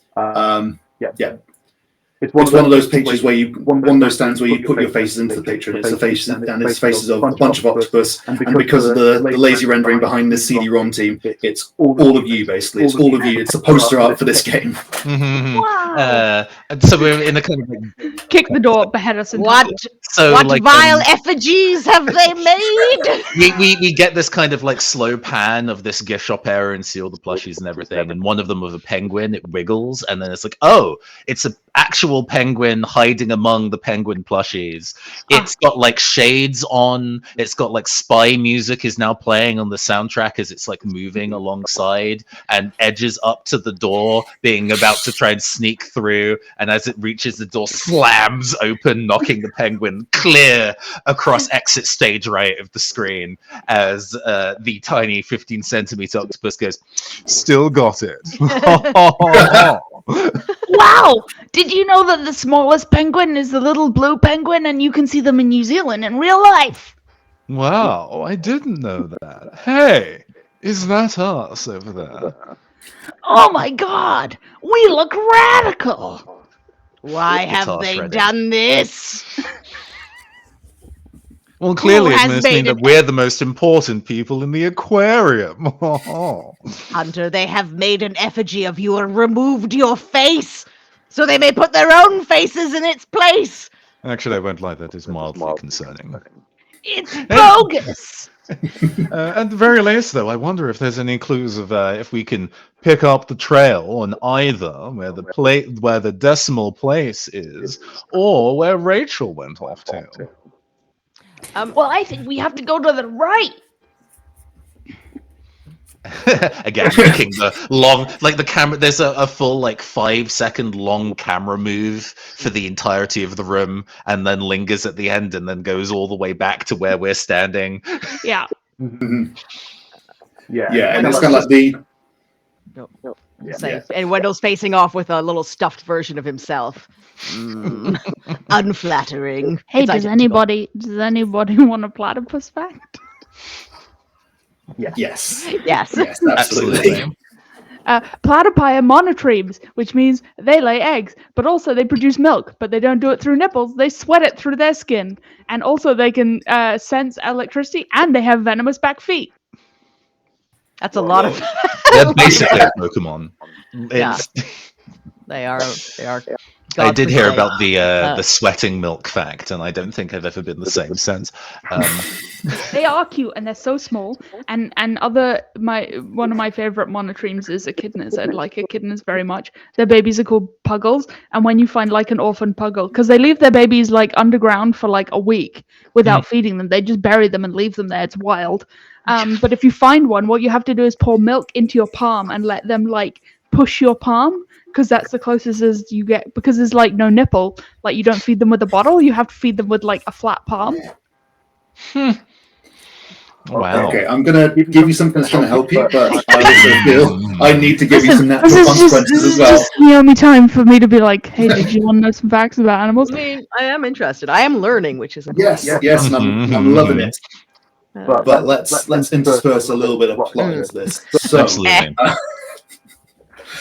It's one of those pictures where one of those stands where you put your faces into the picture, and it's faces of a bunch of octopus, and because of the lazy rendering behind this CD-ROM team, it's all of you basically. It's all of you. It's a poster art for this game. Wow. So we're in a kind of kick the door, behead us. What vile effigies have they made? we get this kind of like slow pan of this gift shop area and see all the plushies and everything, and one of them with a penguin, it wiggles, and then it's like, oh, it's an actual penguin hiding among the penguin plushies. It's got like shades on, it's got like spy music is now playing on the soundtrack as it's like moving alongside and edges up to the door, being about to try and sneak through, and as it reaches the door, slams open, knocking the penguin clear across exit stage right of the screen as the tiny 15 centimeter octopus goes, still got it. Wow! Did you know that the smallest penguin is the little blue penguin, and you can see them in New Zealand in real life? Wow, I didn't know that. Hey, is that us over there? Oh my god! We look radical! Why have they done this? Well, clearly it must mean that we're the most important people in the aquarium. Hunter, they have made an effigy of you and removed your face, so they may put their own faces in its place. Actually, I won't lie, that is mildly concerning. It's bogus! At the very least, though, I wonder if there's any clues of if we can pick up the trail on either where the decimal place is, or where Rachel went off to. Well, I think we have to go to the right. Again, making the long, like the camera. There's a full like 5-second long camera move for the entirety of the room, and then lingers at the end, and then goes all the way back to where we're standing. Yeah. And it's kind of like the. And Wendell's facing off with a little stuffed version of himself. Unflattering. Hey, does anybody want a platypus fact? Yes, absolutely. Platypi are monotremes, which means they lay eggs, but also they produce milk, but they don't do it through nipples. They sweat it through their skin, and also they can sense electricity, and they have venomous back feet. That's a lot of. They're basically a Pokemon. It's, They are. I did hear God-forsaken. about the sweating milk fact, and I don't think I've ever been the same since. They are cute and they're so small. And one of my favorite monotremes is echidnas. I like echidnas very much. Their babies are called puggles, and when you find like an orphan puggle, because they leave their babies like underground for like a week without feeding them, they just bury them and leave them there. It's wild. But if you find one, what you have to do is pour milk into your palm and let them like push your palm, because that's the closest as you get, because there's like no nipple. Like you don't feed them with a bottle, you have to feed them with like a flat palm. Wow. Okay, I'm gonna give you something that's gonna help you, but I also feel I need to give you some natural This consequences is as well. just the only time for me to be like, hey, did you want to know some facts about animals? I mean, I am interested. I am learning, which is Yes, and I'm loving it. But let's intersperse a little bit of plot into this. So, Absolutely.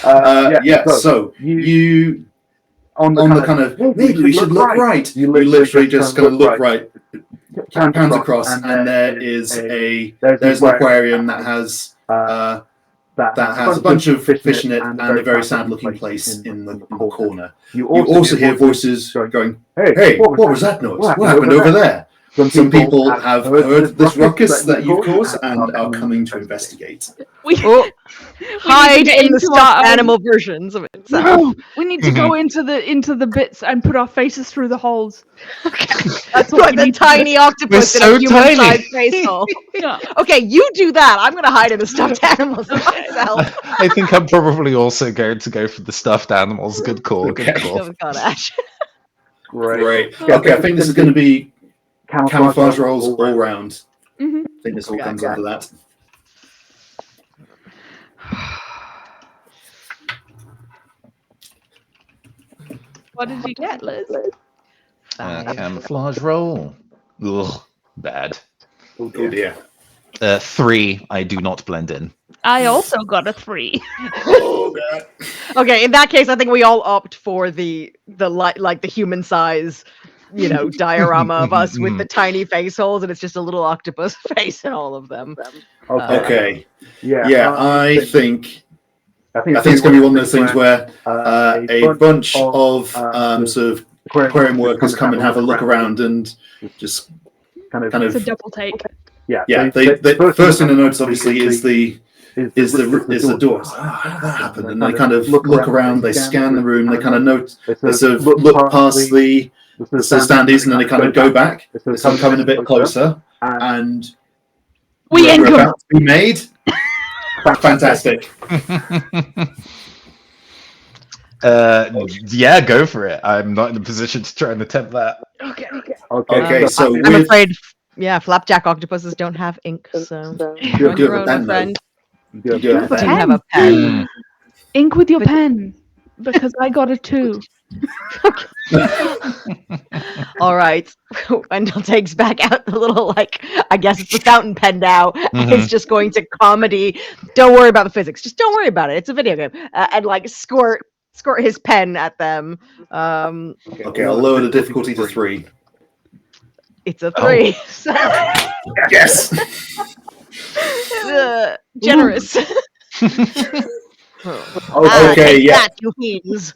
So you on the kind of maybe we should look right. You literally just kind of look right, pans across, and there's an aquarium that has a bunch of fish in it and a very sad-looking place in the corner. You also hear voices going, "Hey, what was that noise? What happened over there?" Some people have heard this ruckus that you've caused and are coming to investigate. Hide in the stuffed animal versions of it. No, we need to go into the bits and put our faces through the holes. That's what the tiny octopus in a human-sized face hole. Yeah. Okay, you do that. I'm gonna hide in the stuffed animals myself. I think I'm probably also going to go for the stuffed animals. Good call. Good call. Oh God, Ash. Great. Okay, I think this is going to be camouflage rolls all round. I think this all comes under that. What did you get, Liz? Camouflage roll. Ugh, bad. Oh dear. 3. I do not blend in. I also got a 3. Oh God. Okay, in that case, I think we all opt for the human size, diorama of us with the tiny face holes, and it's just a little octopus face in all of them. Okay. I think it's going to be one of those things where a bunch of sort of aquarium workers come and have a look around and just kind of. It's a double take. The first thing to notice, obviously, is the door. How did that happen? And they kind of look around, they scan the room, they kind of note, they sort of look past the standees, and then they kind of go back. They start coming a bit closer, and we're about to be made. Fantastic. Yeah, go for it. I'm not in a position to try and attempt that. Okay. So I'm afraid, flapjack octopuses don't have ink, so good your own, friend. Good. Do you have a pen? Ink with your pen, because I got a 2. All right. Wendell takes back out the little, I guess it's the fountain pen now. It's just going to comedy. Don't worry about the physics. Just don't worry about it. It's a video game. And squirt his pen at them. Okay, I'll lower the difficulty to 3. It's a 3. Yes. Generous. Okay. That, you fiends.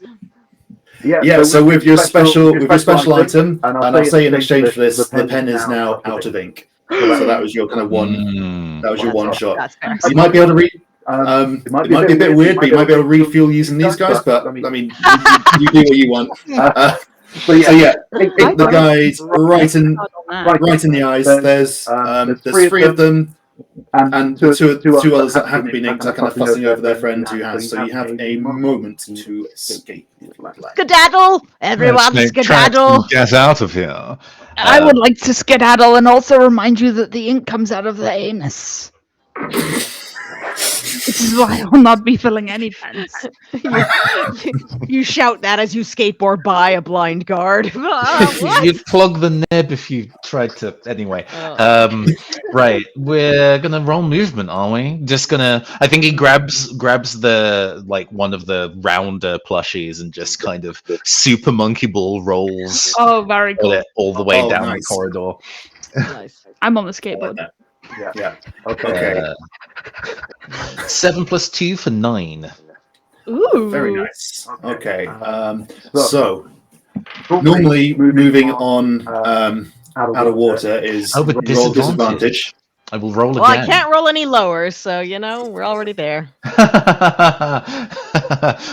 So with your special item, and I'll say in exchange for this, the pen is now out of ink. So that was your kind of one. That was your one shot. That's fair. You might be able to read. It might be a bit weird, but you might be able to refuel using these guys. But I mean, you do what you want. The guys right in the eyes. There's 3 of them. And the two others that haven't been inked are kind of fussing over their friend who has. So you have a moment to escape. Skedaddle! Everyone, skedaddle! Get out of here. I would like to skedaddle and also remind you that the ink comes out of the anus. Which is why I will not be filling any pens. You shout that as you skateboard by a blind guard. You'd plug the nib if you tried to. Anyway, right. We're gonna roll movement, aren't we? Just gonna. I think he grabs the one of the rounder plushies and just kind of super monkey ball rolls. Oh, very cool. All the way down nice. the corridor. Nice. I'm on the skateboard. Yeah. Okay. 7 + 2 for 9. Ooh. Very nice. Okay. So, Normally moving on out of water is Oh, but roll disadvantage. disadvantage. I will roll Well, I again. can't roll any lower, so we're already there.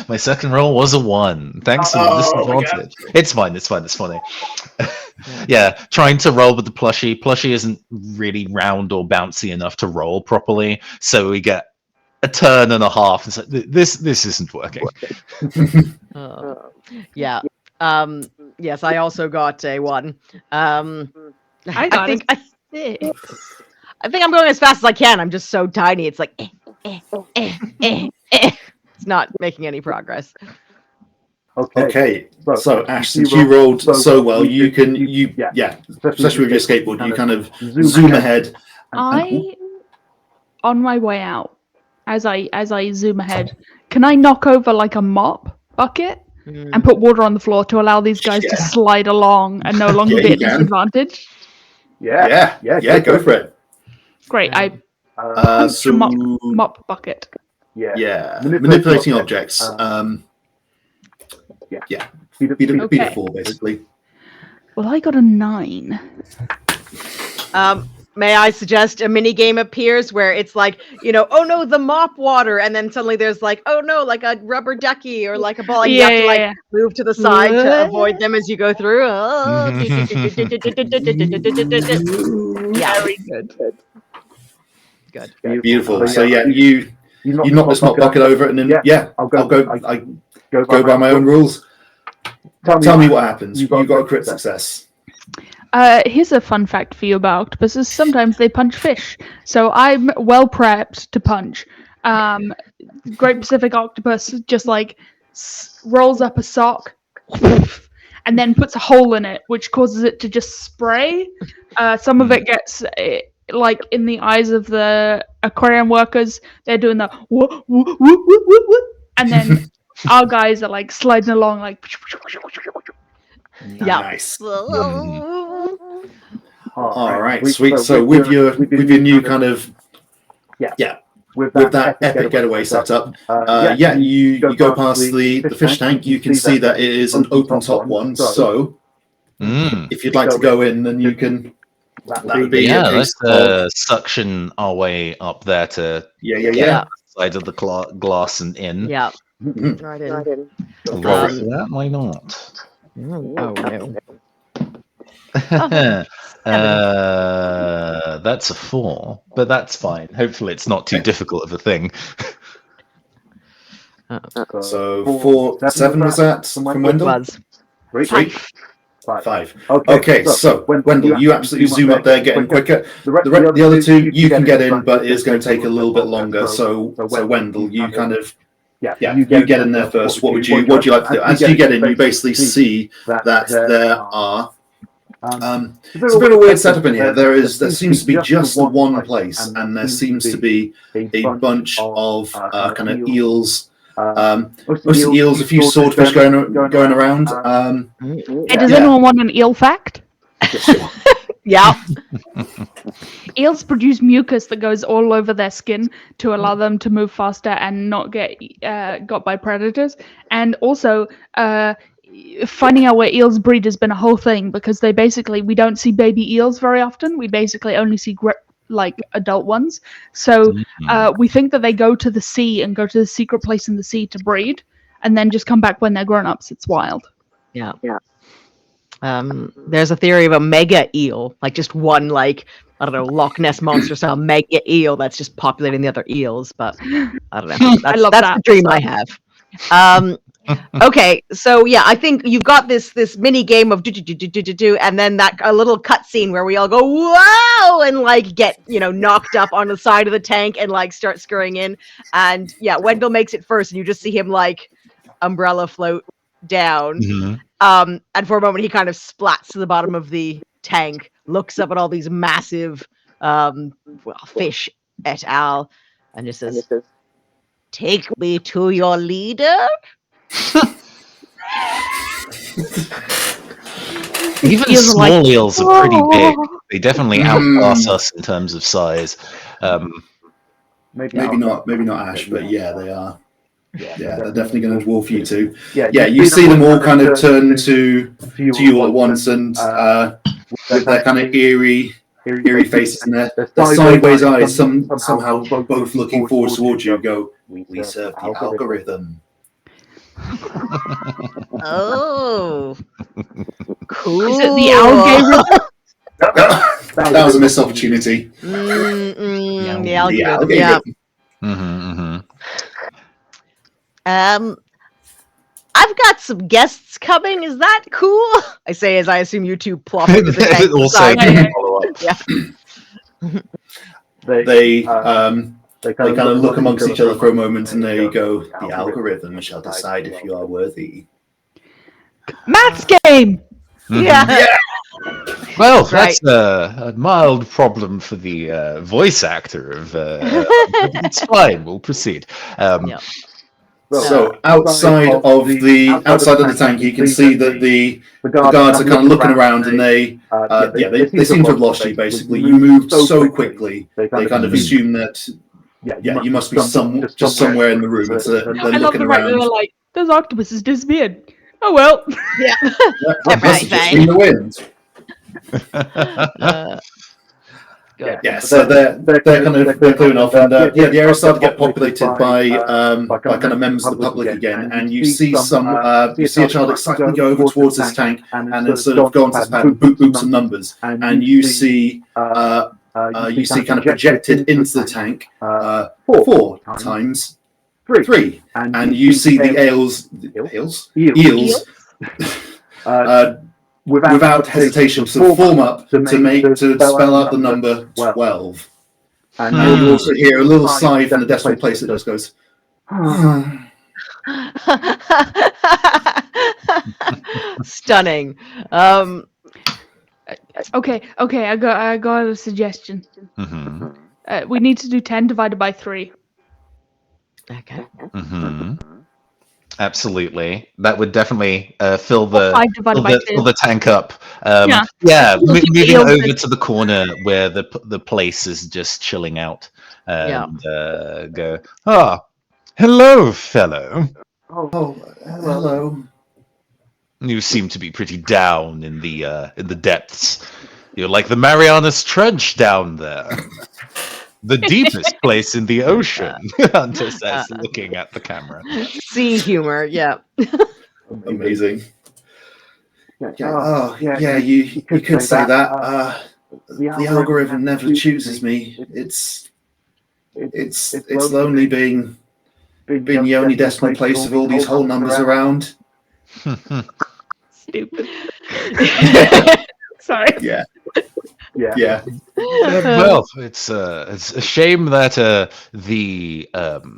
My second roll was a 1. Thanks for the disadvantage. It's fine. It's funny. Yeah, trying to roll with the plushie. Plushie isn't really round or bouncy enough to roll properly, so we get a turn and a half. It's like, this isn't working. Yeah. Yes, I also got a 1. I think I think I'm going as fast as I can. I'm just so tiny. It's like it's not making any progress. Okay. So Ash, since you rolled so well, you can especially with your skateboard, you kind of zoom ahead. On my way out, as I zoom ahead, can I knock over like a mop bucket and put water on the floor to allow these guys to slide along and no longer be at disadvantage? Yeah, go for it. Great. I punch a mop bucket. Yeah. Manipulating objects. Beat a 4, basically. Well, I got a 9. May I suggest a mini game appears where it's like, oh no, the mop water, and then suddenly there's like, oh no, like a rubber ducky or like a ball, and you have to move to the side to avoid them as you go through. Very good. Good. Beautiful. So you knock this mop bucket over, and then I'll go by my own rules. Tell me what happens. You got a crit success. Here's a fun fact for you about octopuses. Sometimes they punch fish, so I'm well prepped to punch. Great Pacific octopus just like rolls up a sock and then puts a hole in it, which causes it to just spray. Some of it gets like in the eyes of the aquarium workers. They're doing the whoop, whoop, whoop, whoop, whoop, and then our guys are like sliding along like. Nice. All right, sweet. So with your new kind of with that epic getaway setup, you go past the fish tank. You can see that it is an open top one. So if you'd like to go in, then you can. That would be let's suction our way up there to side of the glass and in. Yeah. Right in. Roll for that? Why not? Oh no. That's a 4, but that's fine. Hopefully it's not too difficult of a thing. So 4, 7 was that from Wendell? 3. 5. Okay, so Wendell, you absolutely zoom up there, getting quicker. The other two, you can get in, but it's going to take a little bit longer. So Wendell, you kind of you get in there first. What would you like to do? As you get in, you basically see that there are. It's a bit of a weird setup in here. There seems to be just one place, and there seems to be a bunch of kind of eels. Mostly eels, a few swordfish going around. Does anyone want an eel fact? Yeah. Eels produce mucus that goes all over their skin to allow them to move faster and not get got by predators. And also, finding out where eels breed has been a whole thing because we don't see baby eels very often. We basically only see adult ones. So we think that they go to the sea and go to the secret place in the sea to breed and then just come back when they're grown-ups. It's wild. Yeah. There's a theory of a mega eel, like just one, like, I don't know, Loch Ness monster style mega eel that's just populating the other eels, but I don't know. That's the dream I have. Okay, so I think you've got this mini game of do, and then a little cutscene where we all go wow and like get knocked up on the side of the tank and like start scurrying in, and Wendell makes it first, and you just see him like umbrella float down. And for a moment he kind of splats to the bottom of the tank, looks up at all these massive fish et al, and just says, "Take me to your leader." Even small eels are pretty big. They definitely outclass us in terms of size. Maybe Maybe not Ash, but yeah, they are. Yeah, they're definitely going to dwarf you two. Yeah, You see them all kind of turn to you at once, and with their kind of eerie faces and their sideways eyes, somehow both looking forward towards you, go, "We serve the algorithm." Oh, cool. Is it the algorithm? That was a missed opportunity. The algorithm. Yeah. I've got some guests coming. Is that cool? I say as I assume you two plop into the tank Also, beside. follow up. They kind of look amongst each other for a moment, and they go, "The algorithm shall decide if you are worthy." Maths game. Yeah. Well, Right. that's a mild problem for the voice actor of. It's fine. We'll proceed. So outside of the tank, you can see that the guards are kind of looking around, and they seem to have lost you. Basically, you moved so quickly, they kind of assume that you must be just somewhere in the room. And so they're I love looking the fact that around. they're like, those octopuses disappeared. Oh well. Yeah. That must have just been the wind. Good. Yeah, so they're clearing off, and the area started to get populated by kind of members of the public again, and you see a child excitedly go over towards this tank, and then sort of go onto this pad and boop some numbers, and you see kind of projected into the tank 4 times 3, and you see the eels without hesitation sort of form up to spell out the number 12. And you also hear a little sigh from the decimal place that just goes, Stunning. Okay. I got a suggestion. We need to do 10 divided by 3. Okay. Absolutely, that would definitely fill the 5 divided by 2. fill the tank up. Moving over to the corner where the place is just chilling out, and go. Hello, fellow. "Oh, hello." You seem to be pretty down in the depths. You're like the Marianas Trench down there. The deepest place in the ocean, Hunter says, looking at the camera. Sea humor, yeah. Amazing. You could say that. The algorithm never chooses me. It's lonely being the only decimal place of all these whole numbers around. Stupid. Sorry. Yeah. Well, it's a shame that the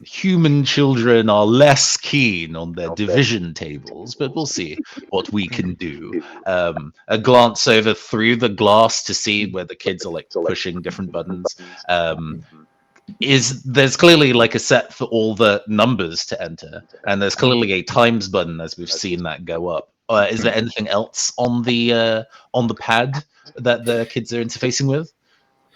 human children are less keen on their division tables, but we'll see what we can do. A glance over through the glass to see where the kids are like pushing different buttons. There's clearly like a set for all the numbers to enter, and there's clearly a times button as we've seen that go up. Is there anything else on the pad that the kids are interfacing with?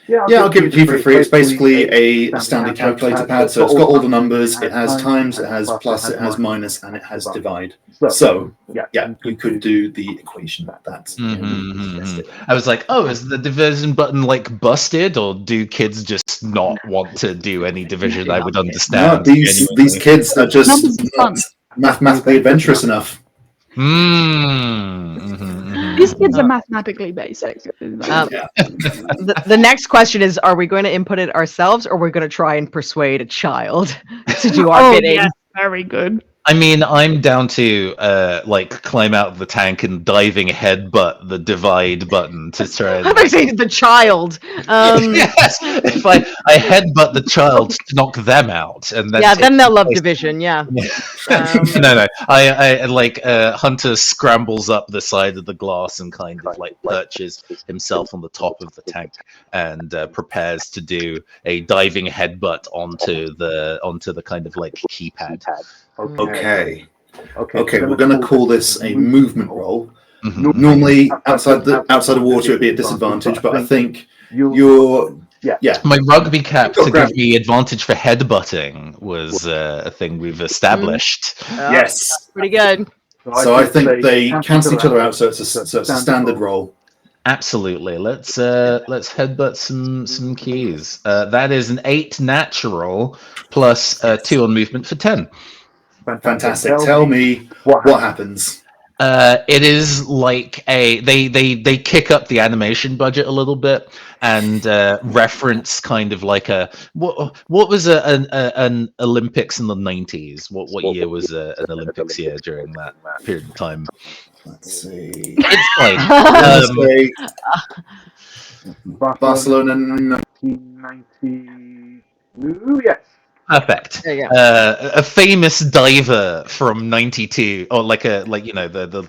I'll give it to you for free. It's basically a standard calculator pad, so it's got all the numbers. It has times, it has plus, it has minus, and it has divide. So you could do the equation that. I was like, is the division button like busted, or do kids just not want to do any division? I would understand. No, these kids are just not mathematically adventurous enough. These kids are mathematically basic. The next question is: are we going to input it ourselves, or are we going to try and persuade a child to do our bidding? Yes, very good. I mean, I'm down to climb out of the tank and diving headbutt the divide button to try and. I'm going to say the child. Yes, if I headbutt the child to knock them out, and then then they'll love division. Yeah. No. I Hunter scrambles up the side of the glass and kind of like perches himself on the top of the tank and prepares to do a diving headbutt onto the kind of like keypad. Okay, we're going to call this a movement roll. Normally, outside of water, it'd be a disadvantage, but I think you're. Yeah. My rugby cap to Grab. give me advantage for headbutting was a thing we've established. Yes. Pretty good. So I think they cancel each other out, so it's a standard roll. Absolutely. Let's headbutt some keys. That is an 8 natural plus 2 on movement for 10. Fantastic. Tell me what happens. It is like they kick up the animation budget a little bit and reference kind of like what was an Olympics in the 90s? What year was an Olympics year during that period of time? Let's see. It's fine. Barcelona 1992. Yes. Perfect. There you go. A famous diver from '92, or the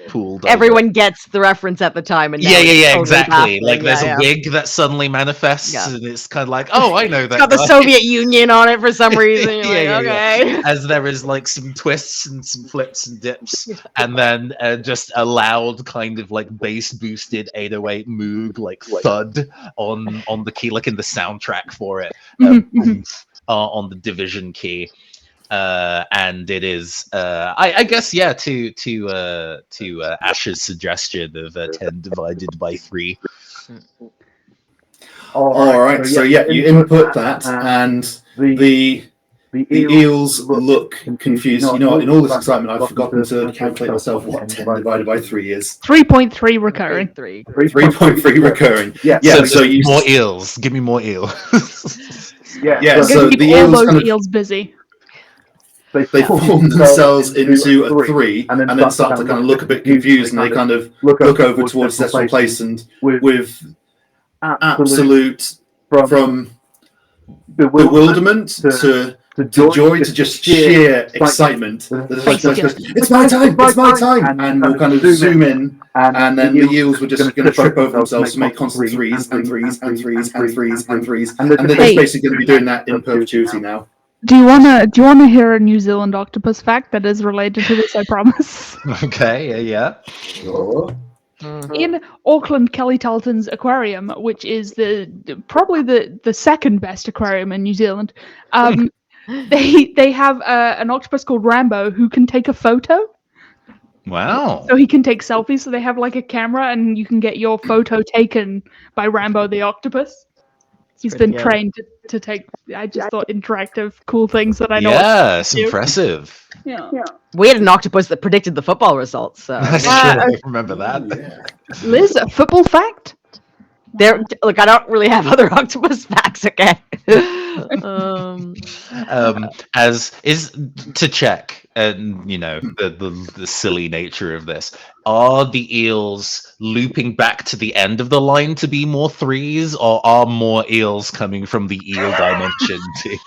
pool diver. Everyone gets the reference at the time, and now it's totally exactly. baffling. Like there's a wig that suddenly manifests, and it's kind of like, oh, I know that. It's got the guy. Soviet Union on it for some reason. You're okay. As there is like some twists and some flips and dips, and then just a loud kind of like bass boosted 808 Moog like thud on the key, like in the soundtrack for it. On the division key, and it is, I guess, to Ash's suggestion of 10 divided by 3. All right. So you input that, and the eels look confused. You know what? In all this excitement, I've forgotten to calculate myself what 10 divided by 3 is. 3.3 recurring. 3.3 recurring. Yeah. So you more eels. Give me more eel. Yeah, so the all eels those eels busy. They form themselves into a 3, and then start to kind of look a bit confused, and they kind of look over towards decimal place, and with absolute from bewilderment to joy to just sheer excitement. It's my time! It's my time! And we'll kind of zoom in, and then the eels were just going to trip over themselves to make constant 3s and 3s and 3s and 3s and 3s, and they're just basically going to be doing that in perpetuity now. Do you wanna hear a New Zealand octopus fact that is related to this? I promise. Okay. Yeah. Sure. In Auckland Kelly Talton's aquarium, which is probably the second best aquarium in New Zealand, they have an octopus called Rambo who can take a photo. Wow. So he can take selfies. So they have like a camera, and you can get your photo taken by Rambo the octopus. He's been trained to take. I just thought interactive, cool things that I know. Yeah, it's impressive. Yeah. We had an octopus that predicted the football results. So. I remember that. Yeah. Liz, a football fact? Look, I don't really have other octopus facts, okay? As is to check, and the silly nature of this, are the eels looping back to the end of the line to be more 3s, or are more eels coming from the eel dimension to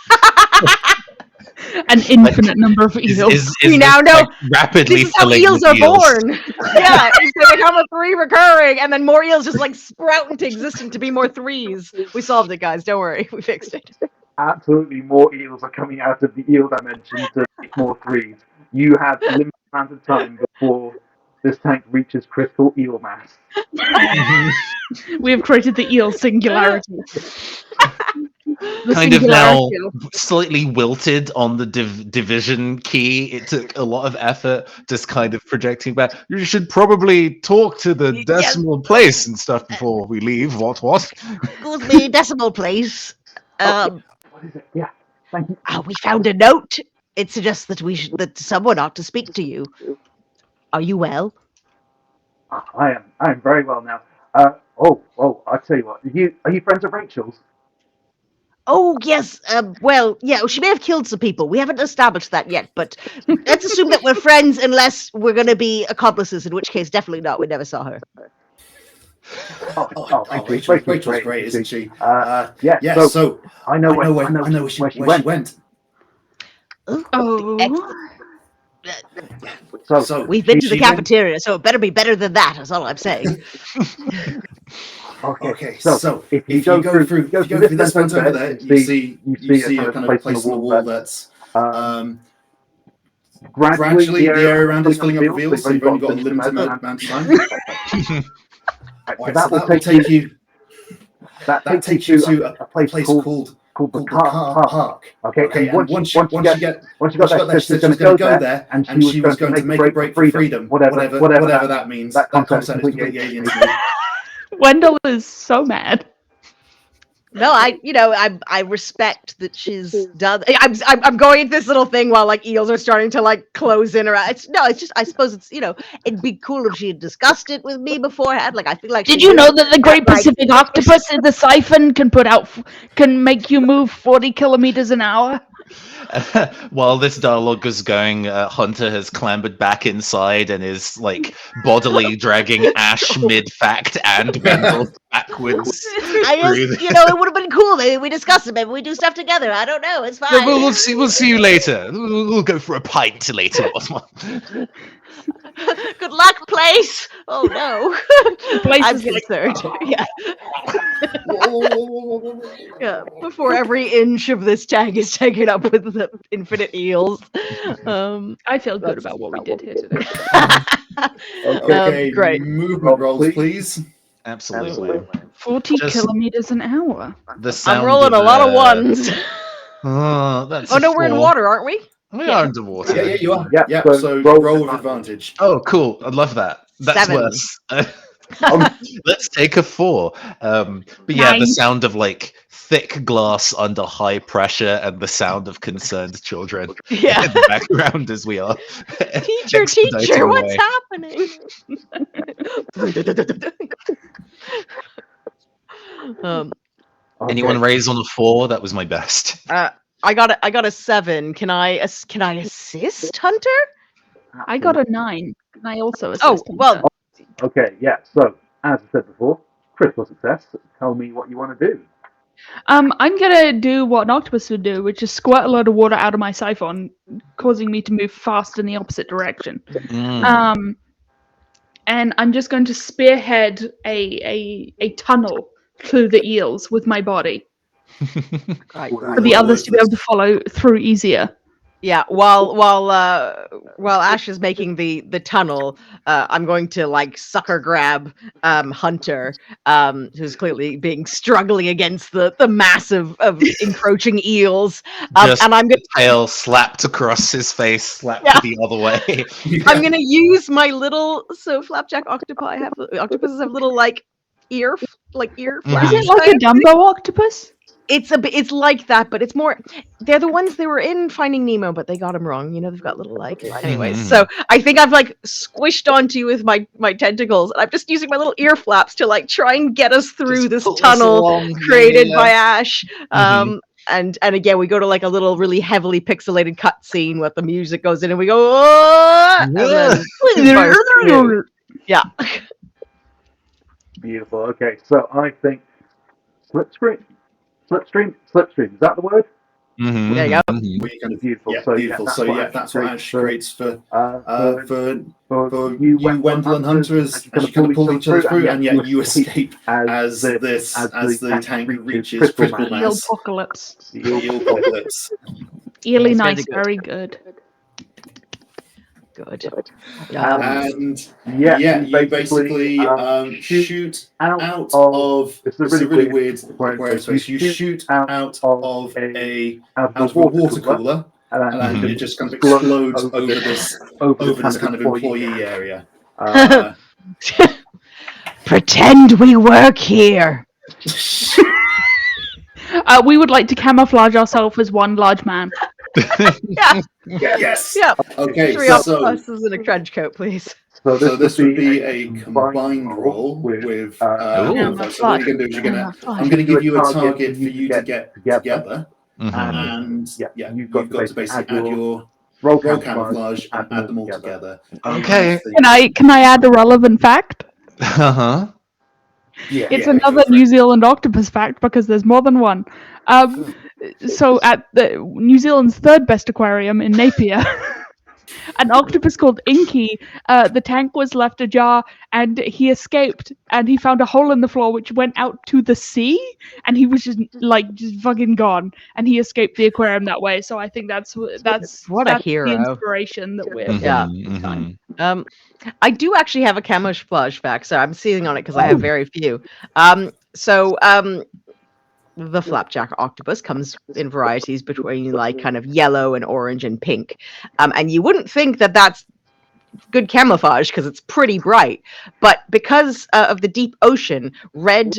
an infinite number of eels? We now know rapidly this is how filling eels with are eels. born. Yeah, they become a 3 recurring, and then more eels just like sprout into existence to be more 3s. We solved it, guys. Don't worry, we fixed it. Absolutely, more eels are coming out of the eel dimension to make more 3s. You have a limited amount of time before this tank reaches critical eel mass. We have created the eel singularity. Kind of now slightly wilted on the division key. It took a lot of effort just kind of projecting back. You should probably talk to the decimal place and stuff before we leave. What? Excuse me, decimal place. What is it? Yeah, thank you. We found a note. It suggests that someone ought to speak to you. Are you well? I am very well now. I tell you what. Are you friends of Rachel's? Oh, yes. Well, yeah, she may have killed some people. We haven't established that yet, but let's assume that we're friends unless we're going to be accomplices, in which case, definitely not. We never saw her. Rachel's great, isn't she? Yeah. So I know where she went. Oh. So we've been to the cafeteria, so it better be better than that. That's all I'm saying. Okay. So if you go through this fence over there, you see a kind of place on the wall that's Gradually, the area around is filling up reveals, so you've only got a limited amount of time. So that will take you. That takes you to a place called the car park. Okay, and once you got there, she was going to go there, and she was going to make a break for freedom, whatever that means. That concept is completely alien to me. Wendell is so mad. No, I respect that she's done. I'm going at this little thing while like eels are starting to like close in around. It's just I suppose it's it'd be cool if she had discussed it with me beforehand. Like I feel like. Did you know that the Great Pacific Octopus in the siphon can make you move 40 kilometers an hour? While this dialogue is going, Hunter has clambered back inside and is like bodily dragging Ash mid-fact and Wendell backwards. It would have been cool. Maybe we discuss it. Maybe we do stuff together. I don't know. It's fine. Yeah, we'll see you later. We'll go for a pint later. Good luck, place. Oh no, I'm concerned. Yeah. Yeah. Before every inch of this tank is taken up with the infinite eels. I feel good about what we did here today. Okay, great. Movement rolls, please. Absolutely. 40 kilometers an hour. The sound I'm rolling a lot of ones. That's Oh no, we're in water, aren't we? We are underwater. Yeah, you are. Yeah, so roll with advantage. Oh, cool. I love that. That's 7. worse. Let's take a 4. But yeah, 9. the sound of like thick glass under high pressure and the sound of concerned children in the background as we are. Teacher, what's happening? Anyone raise on a 4? That was my best. I got a 7. Can I assist Hunter? I got a 9. Can I also assist? Oh, well. Okay, yeah. So as I said before, critical success. Tell me what you want to do. I'm gonna do what an octopus would do, which is squirt a load of water out of my siphon, causing me to move fast in the opposite direction. And I'm just going to spearhead a tunnel through the eels with my body. For the others to be able to follow through easier. Yeah, while Ash is making the tunnel, I'm going to like sucker grab Hunter, who's clearly struggling against the mass of encroaching eels, Just and I'm gonna tail slapped across his face, slapped the other way. I'm gonna use my little flapjack octopuses have little ear flaps. Is it like a Dumbo octopus? It's like that, but it's more. They're the ones they were in Finding Nemo, but they got them wrong. They've got little Anyways, so I think I've squished onto you with my tentacles, and I'm just using my little ear flaps to try and get us through this tunnel created by Ash. And again, we go to a little really heavily pixelated cutscene where the music goes in, and we go, oh! And then yeah. Beautiful. Okay, so I think slipstream. Is that the word? Mm-hmm. There you go. Beautiful. Yeah, So beautiful. That's what Ash creates for you, Wendell and Hunter, as you kind of pull each other through, and yet you escape as the tank reaches critical mass. Eel-pocalypse. The eel-pocalypse. Eely nice, very good. Good. And you basically shoot out of. It's a really weird aquarium space. You shoot out of a water cooler, and it just kind of explodes over this kind of employee area. Pretend we work here. We would like to camouflage ourselves as one large man. Yeah. Yes. Yeah. Okay. 3 octopuses in a trench coat, please. So this would be a combined roll with. So what you're going to do is I'm going to give you a target for you to get together, and you've got to basically add your roll camouflage and add them all together. Okay. Can I add a relevant fact? Uh-huh. It's another New Zealand octopus fact because there's more than one. So at New Zealand's third best aquarium in Napier, An octopus called Inky. The tank was left ajar, and he escaped. And he found a hole in the floor, which went out to the sea. And he was just fucking gone. And he escaped the aquarium that way. So I think that's What a that's hero. the inspiration that we're Yeah. I do actually have a camouflage fact, so I'm seeing on it because I have very few. The flapjack octopus comes in varieties between like kind of yellow and orange and pink, and you wouldn't think that that's good camouflage because it's pretty bright, but because of the deep ocean, red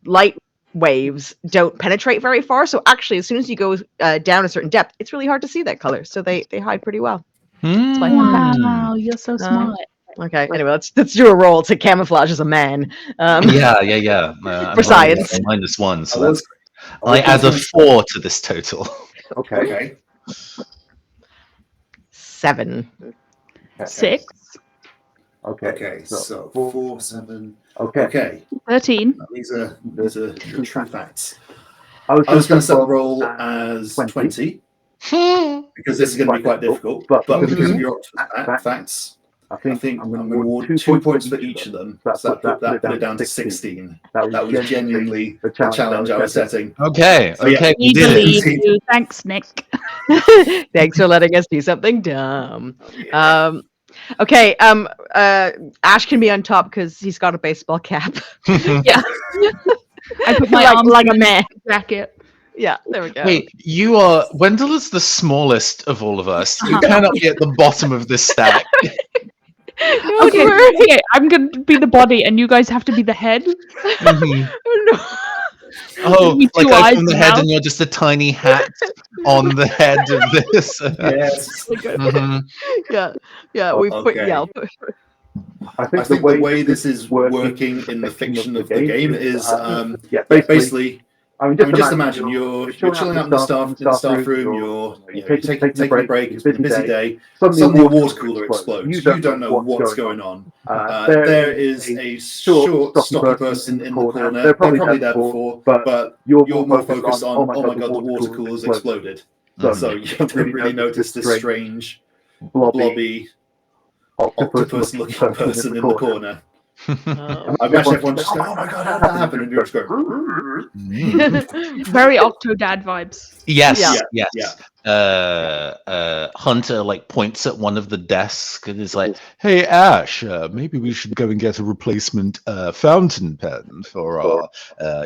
light waves don't penetrate very far. So actually, as soon as you go down a certain depth, it's really hard to see that color. So they hide pretty well. That's my fun fact. Wow, you're so smart. Okay, anyway, let's do a roll to camouflage as a man. Yeah. For science. -1, so I was- that's. I add a 4 to this total. Okay. 7. 6, Okay. So 4, 7. Okay. Okay, 13. these are the true facts. I I was going to set the roll at as 20 because this is going to be quite difficult. But because of your facts, I think I'm going to award 2 points for each of them. So that put it down to 16. That was genuinely the challenge I was setting. Okay, So, yeah. okay, we We did it. believe you. Thanks, Nick. Thanks for letting us do something dumb. Okay, Ash can be on top because he's got a baseball cap. Yeah. I put my like, arms like in a man. jacket. Yeah, there we go. Wait, Wendell is the smallest of all of us. You cannot be at the bottom of this stack. Okay, I'm going to be the body, and you guys have to be the head. Mhm. No. Oh, Me like two I eyes from the and head, mouth. and you're just a tiny hat on the head of this. Yes. Mhm. Yeah, we put Okay. yeah. I I think think the way this is working in the fiction of the game is basically. I mean, just imagine you're chilling out in the staff room. You're taking a break. It's been a busy day. Suddenly, a water cooler explodes. You don't know what's going on. There is a short, stocky person in the corner. They're probably there before, but you're more focused on, oh my god, the water cooler's exploded. So you don't really notice this strange, blobby, octopus-looking person in the corner. I imagine everyone just going, oh my god, how did that happen? And you're just going, Very Octodad vibes. Yes. Yeah. Hunter points at one of the desks and is like, "Hey Ash, maybe we should go and get a replacement fountain pen for our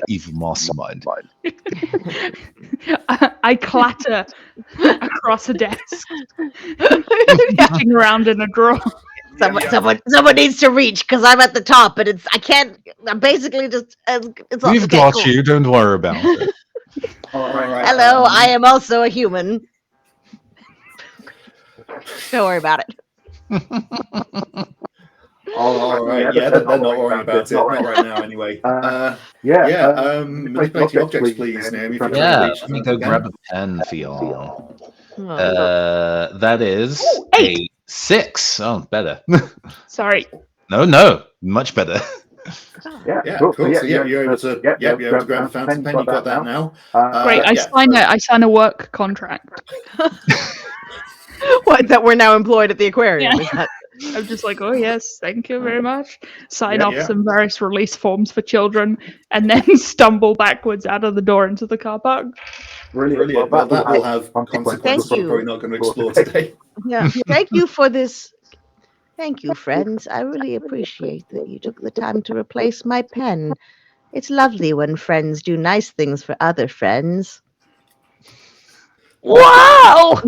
evil mastermind." I clatter across a desk, reaching around in a drawer. Someone needs to reach because I'm at the top, and I can't. I'm basically just. It's We've okay, got cool. you. Don't worry about it. all right. Hello, I am also a human. Don't worry about it. All right. Yeah, they're not worrying about it. Not right now, anyway. Manipulate the objects, please, Naomi. Let me go grab a pen for y'all. That is 8. 6. Oh, better. Sorry. No, much better. Cool. So you're able to grab a fountain pen. You got that now. Great. I sign a work contract. What? That we're now employed at the aquarium? Yeah. Is that... I'm just like, oh yes, thank you very much. Sign off some various release forms for children, and then stumble backwards out of the door into the car park. Brilliant. Well, that will have consequences. Thank you. I'm probably not going to explore today. Yeah. Thank you for this. Thank you, friends. I really appreciate that you took the time to replace my pen. It's lovely when friends do nice things for other friends. Wow!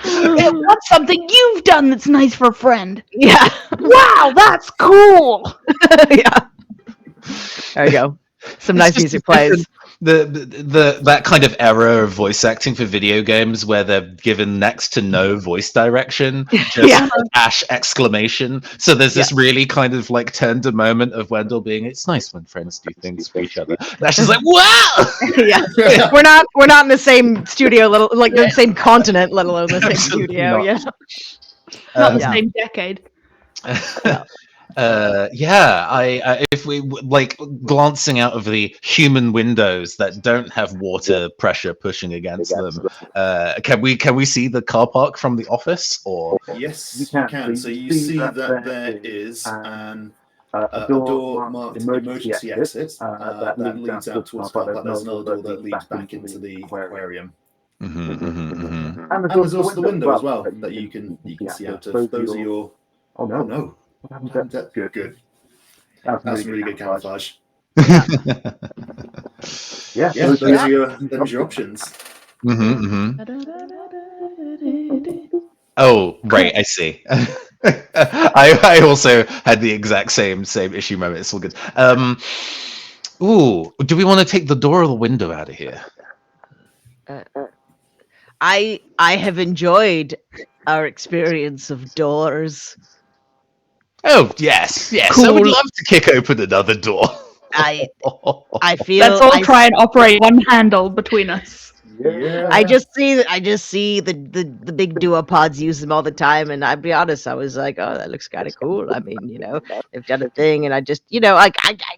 What's something you've done that's nice for a friend? Yeah. Wow, that's cool. Yeah. There you go. Some nice music plays. That kind of era of voice acting for video games where they're given next to no voice direction, just Ash exclamation. So there's this really kind of tender moment of Wendell being, it's nice when friends do things for each other. And Ash is like, wow! Yeah. We're not in the same studio, the same continent, let alone the same studio. Not. Yeah. Not the same decade. If we like glancing out of the human windows that don't have water pressure pushing against them, can we see the car park from the office? Or Yes, You you can. can. So you see that there is a door marked emergency exit that leads out towards the car park. There's another door that leads back into the aquarium. And there's also the window as well that you can see out of. Those are your. Oh no! Good. That's some really good camouflage. Yeah. Those are your options. Oh, right, I see. I also had the exact same issue moment. It's all good. Do we want to take the door or the window out of here? I have enjoyed our experience of doors. Oh, yes. I Cool. would love to kick open another door. I feel. Let's all try and operate one handle between us. Yeah. I just see the big duopods use them all the time, and I'll be honest, I was like, oh, that looks kind of cool. I mean, they've done a thing, and I just, like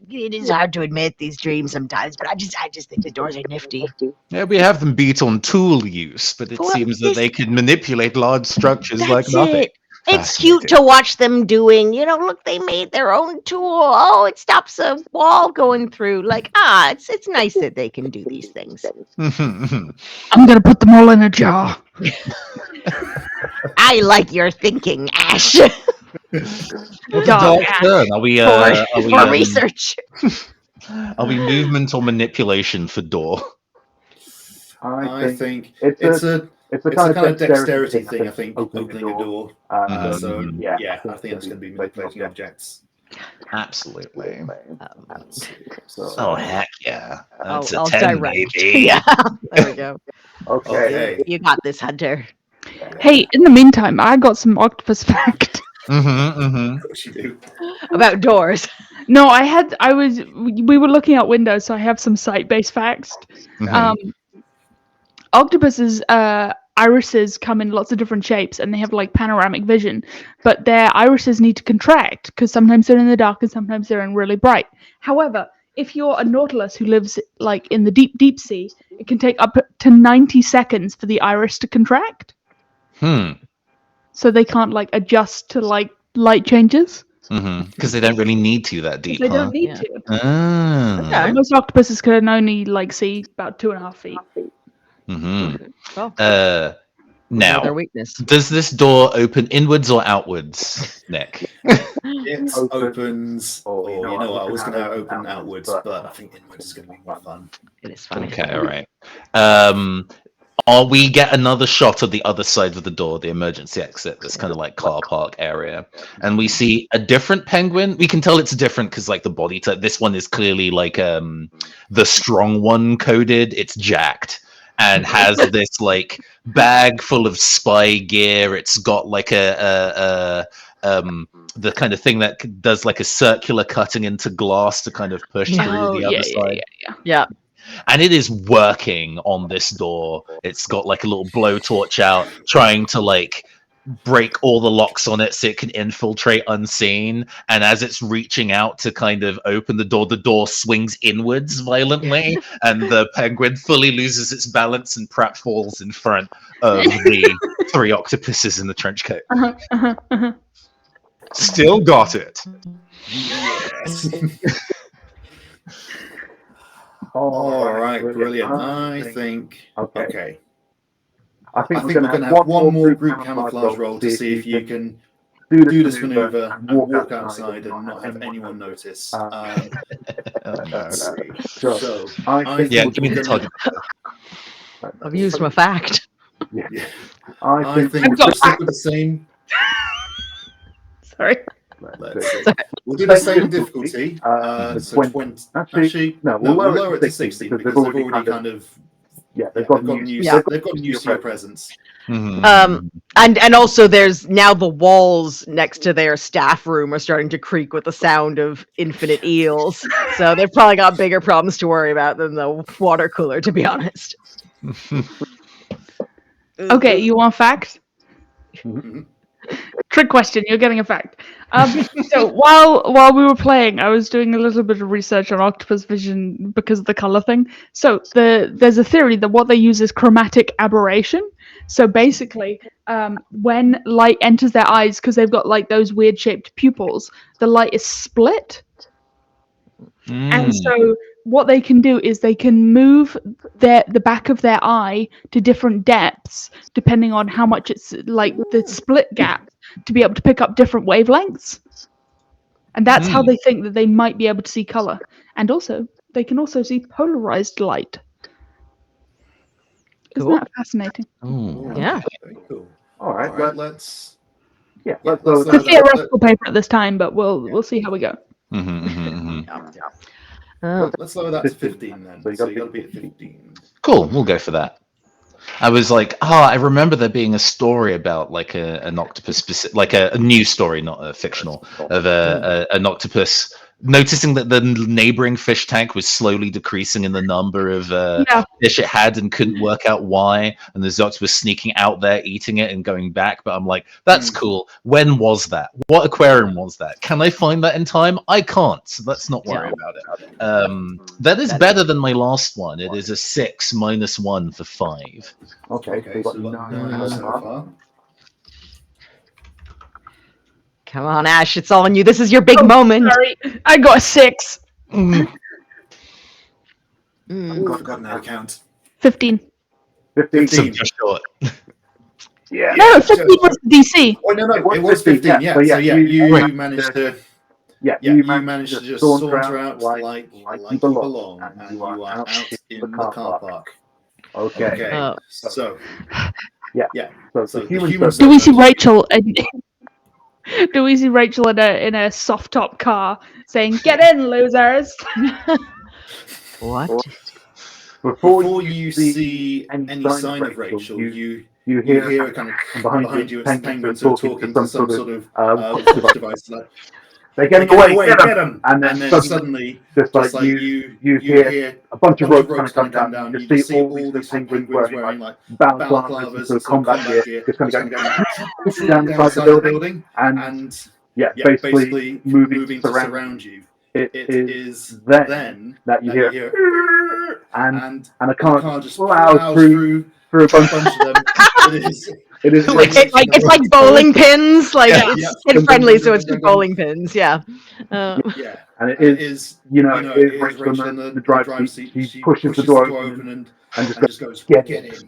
it is hard to admit these dreams sometimes, but I just think the doors are nifty. Yeah, we have them beat on tool use, but it seems that they can manipulate large structures like nothing. It's cute to watch them doing, look, they made their own tool. Oh, it stops a wall going through. Like, it's nice that they can do these things. I'm going to put them all in a jar. I like your thinking, Ash. Dog Turn. Are we for research. Are we movement or manipulation for door? I think it's a kind of dexterity thing. I think opening a door. I think it's going to be manipulating objects. Absolutely. So heck yeah! That's I'll a 10, direct. baby. Yeah, there we go. okay. You got this, Hunter. Hey, in the meantime, I got some octopus fact. Of course you do. About doors. No, we were looking out windows, so I have some site-based facts. Octopuses, irises come in lots of different shapes, and they have like panoramic vision, but their irises need to contract because sometimes they're in the dark and sometimes they're in really bright. However, if you're a nautilus who lives like in the deep sea, it can take up to 90 seconds for the iris to contract. So they can't like adjust to like light changes. Because they don't really need to that deep. They don't need to. Okay. Most octopuses can only like see about 2.5 feet. Well, Now, their weakness. does this door open inwards or outwards, Nick? It opens. I was going to open outwards, but I think inwards is going to be more fun. It is funny. Okay, all right. We get another shot of the other side of the door, the emergency exit, this kind of like car park area, and we see a different penguin. We can tell it's different because like the body type. This one is clearly like the strong one coded. It's jacked and has this like bag full of spy gear. It's got like the kind of thing that does like a circular cutting into glass to kind of push through the other side. Yeah. And it is working on this door. It's got like a little blowtorch out, trying to like break all the locks on it so it can infiltrate unseen. And as it's reaching out to kind of open the door swings inwards violently, and the penguin fully loses its balance and pratfalls in front of the 3 octopuses in the trench coat. Still got it. Yes. All right, brilliant. I think. Okay. I think we're going to have one more group camouflage roll to see if you can do this maneuver and walk outside and not have anyone notice. Let's see. So, I think give me the target. I've used my fact. Yeah. I think we'll stick with the same. Sorry. We'll do the same difficulty. So 20. Actually, no, we'll lower it to 16 because they've already kind of. Yeah, they've gotten used to your presence. And also there's now the walls next to their staff room are starting to creak with the sound of infinite eels. So they've probably got bigger problems to worry about than the water cooler, to be honest. Okay, you want facts? Trick question, you're getting a fact. So while we were playing, I was doing a little bit of research on octopus vision because of the color thing. So there's a theory that what they use is chromatic aberration. So basically, when light enters their eyes, because they've got like those weird shaped pupils, the light is split. And so what they can do is they can move the back of their eye to different depths depending on how much it's like the split gap to be able to pick up different wavelengths. And that's how they think that they might be able to see color. And also, they can also see polarized light. Isn't Cool. that fascinating? Yeah. Very cool. All right, let's let's let's go. It's a theoretical paper at this time, but we'll see how we go. Let's lower that to 15 then. So you got to be at 15. Cool, we'll go for that. I was like, I remember there being a story about like an octopus, like a news story, not a fictional, of an octopus noticing that the neighboring fish tank was slowly decreasing in the number of fish it had and couldn't work out why. And the octopus sneaking out there, eating it and going back. But I'm like, that's cool. When was that? What aquarium was that? Can I find that in time? I can't. So let's not worry about it. That is better than my last one. It is a 6 minus 1 for 5. Okay, so we've got 9 so far. Come on, Ash, it's all on you. This is your big moment. Sorry, I got a 6. I've forgotten how to count. 15. 15. Just short. Yeah. No, 15 was the DC. Oh, no, it was 15, yeah. So, you managed to... you managed to just saunter out like you belong, and you are out in the car park. Okay. So the humans... Do we see Rachel? Do we see Rachel in a soft top car saying, "Get in, losers"? What? Before you see any sign of Rachel, you hear a kind of behind you, it's penguins are talking to some sort of device. Like, they're getting away, get them! And then suddenly, just like you hear a bunch of ropes kind of come down. You see all these penguins wearing like balaclavas and combat gear, just kind of going down the side of the building, and basically moving to surround you. It is then that you hear and a car just plows through a bunch of them. It is it's like bowling pins, like it's kid friendly, so it's just bowling pins. Yeah. And it is Rachel in the driver's seat. She pushes the door open and just goes, get in.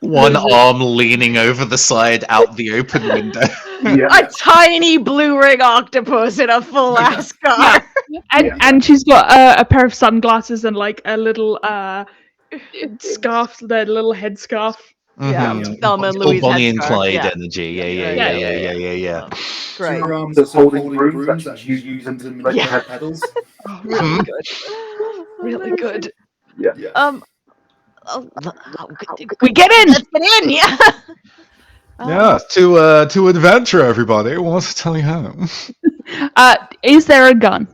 One arm leaning over the side out the open window. A tiny blue ring octopus in a full ass car. And she's got a pair of sunglasses and like a little scarf, the little head scarf. Yeah, Thelma and Louise Bonnie and headscarf. Clyde energy. Yeah. Great. Her arms are holding brooms that she's using to manipulate her pedals. Really good. Really good. Yeah. We get in. Let's get in. Yeah. Yeah, to adventure, everybody. Wants to tell you how. Is there a gun?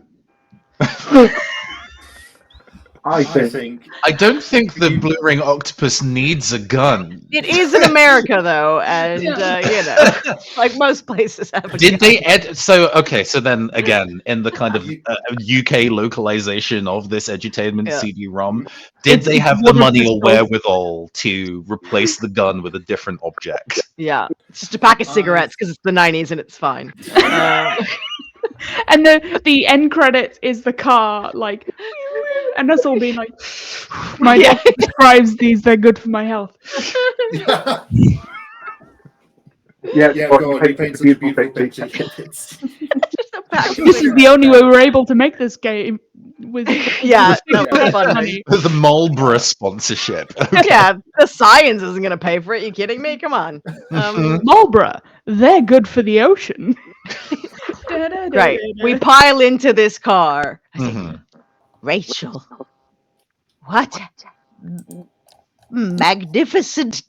I think. I don't think the blue ring octopus needs a gun. It is in America, though, and like most places have. A Did gun. they so then again in the kind of UK localization of this edutainment CD-ROM, did they have the money or wherewithal to replace the gun with a different object? Yeah, it's just a pack of cigarettes because it's the 90s and it's fine. And the end credits is the car, like, and us all being like, my doctor prescribes these, they're good for my health. Go on, you paint some beautiful pictures. This is the only way we're able to make this game. With that was funny. The Marlboro sponsorship. Yeah, the science isn't going to pay for it. You kidding me? Come on. Marlboro, they're good for the ocean. Right. We pile into this car. Rachel, what magnificent,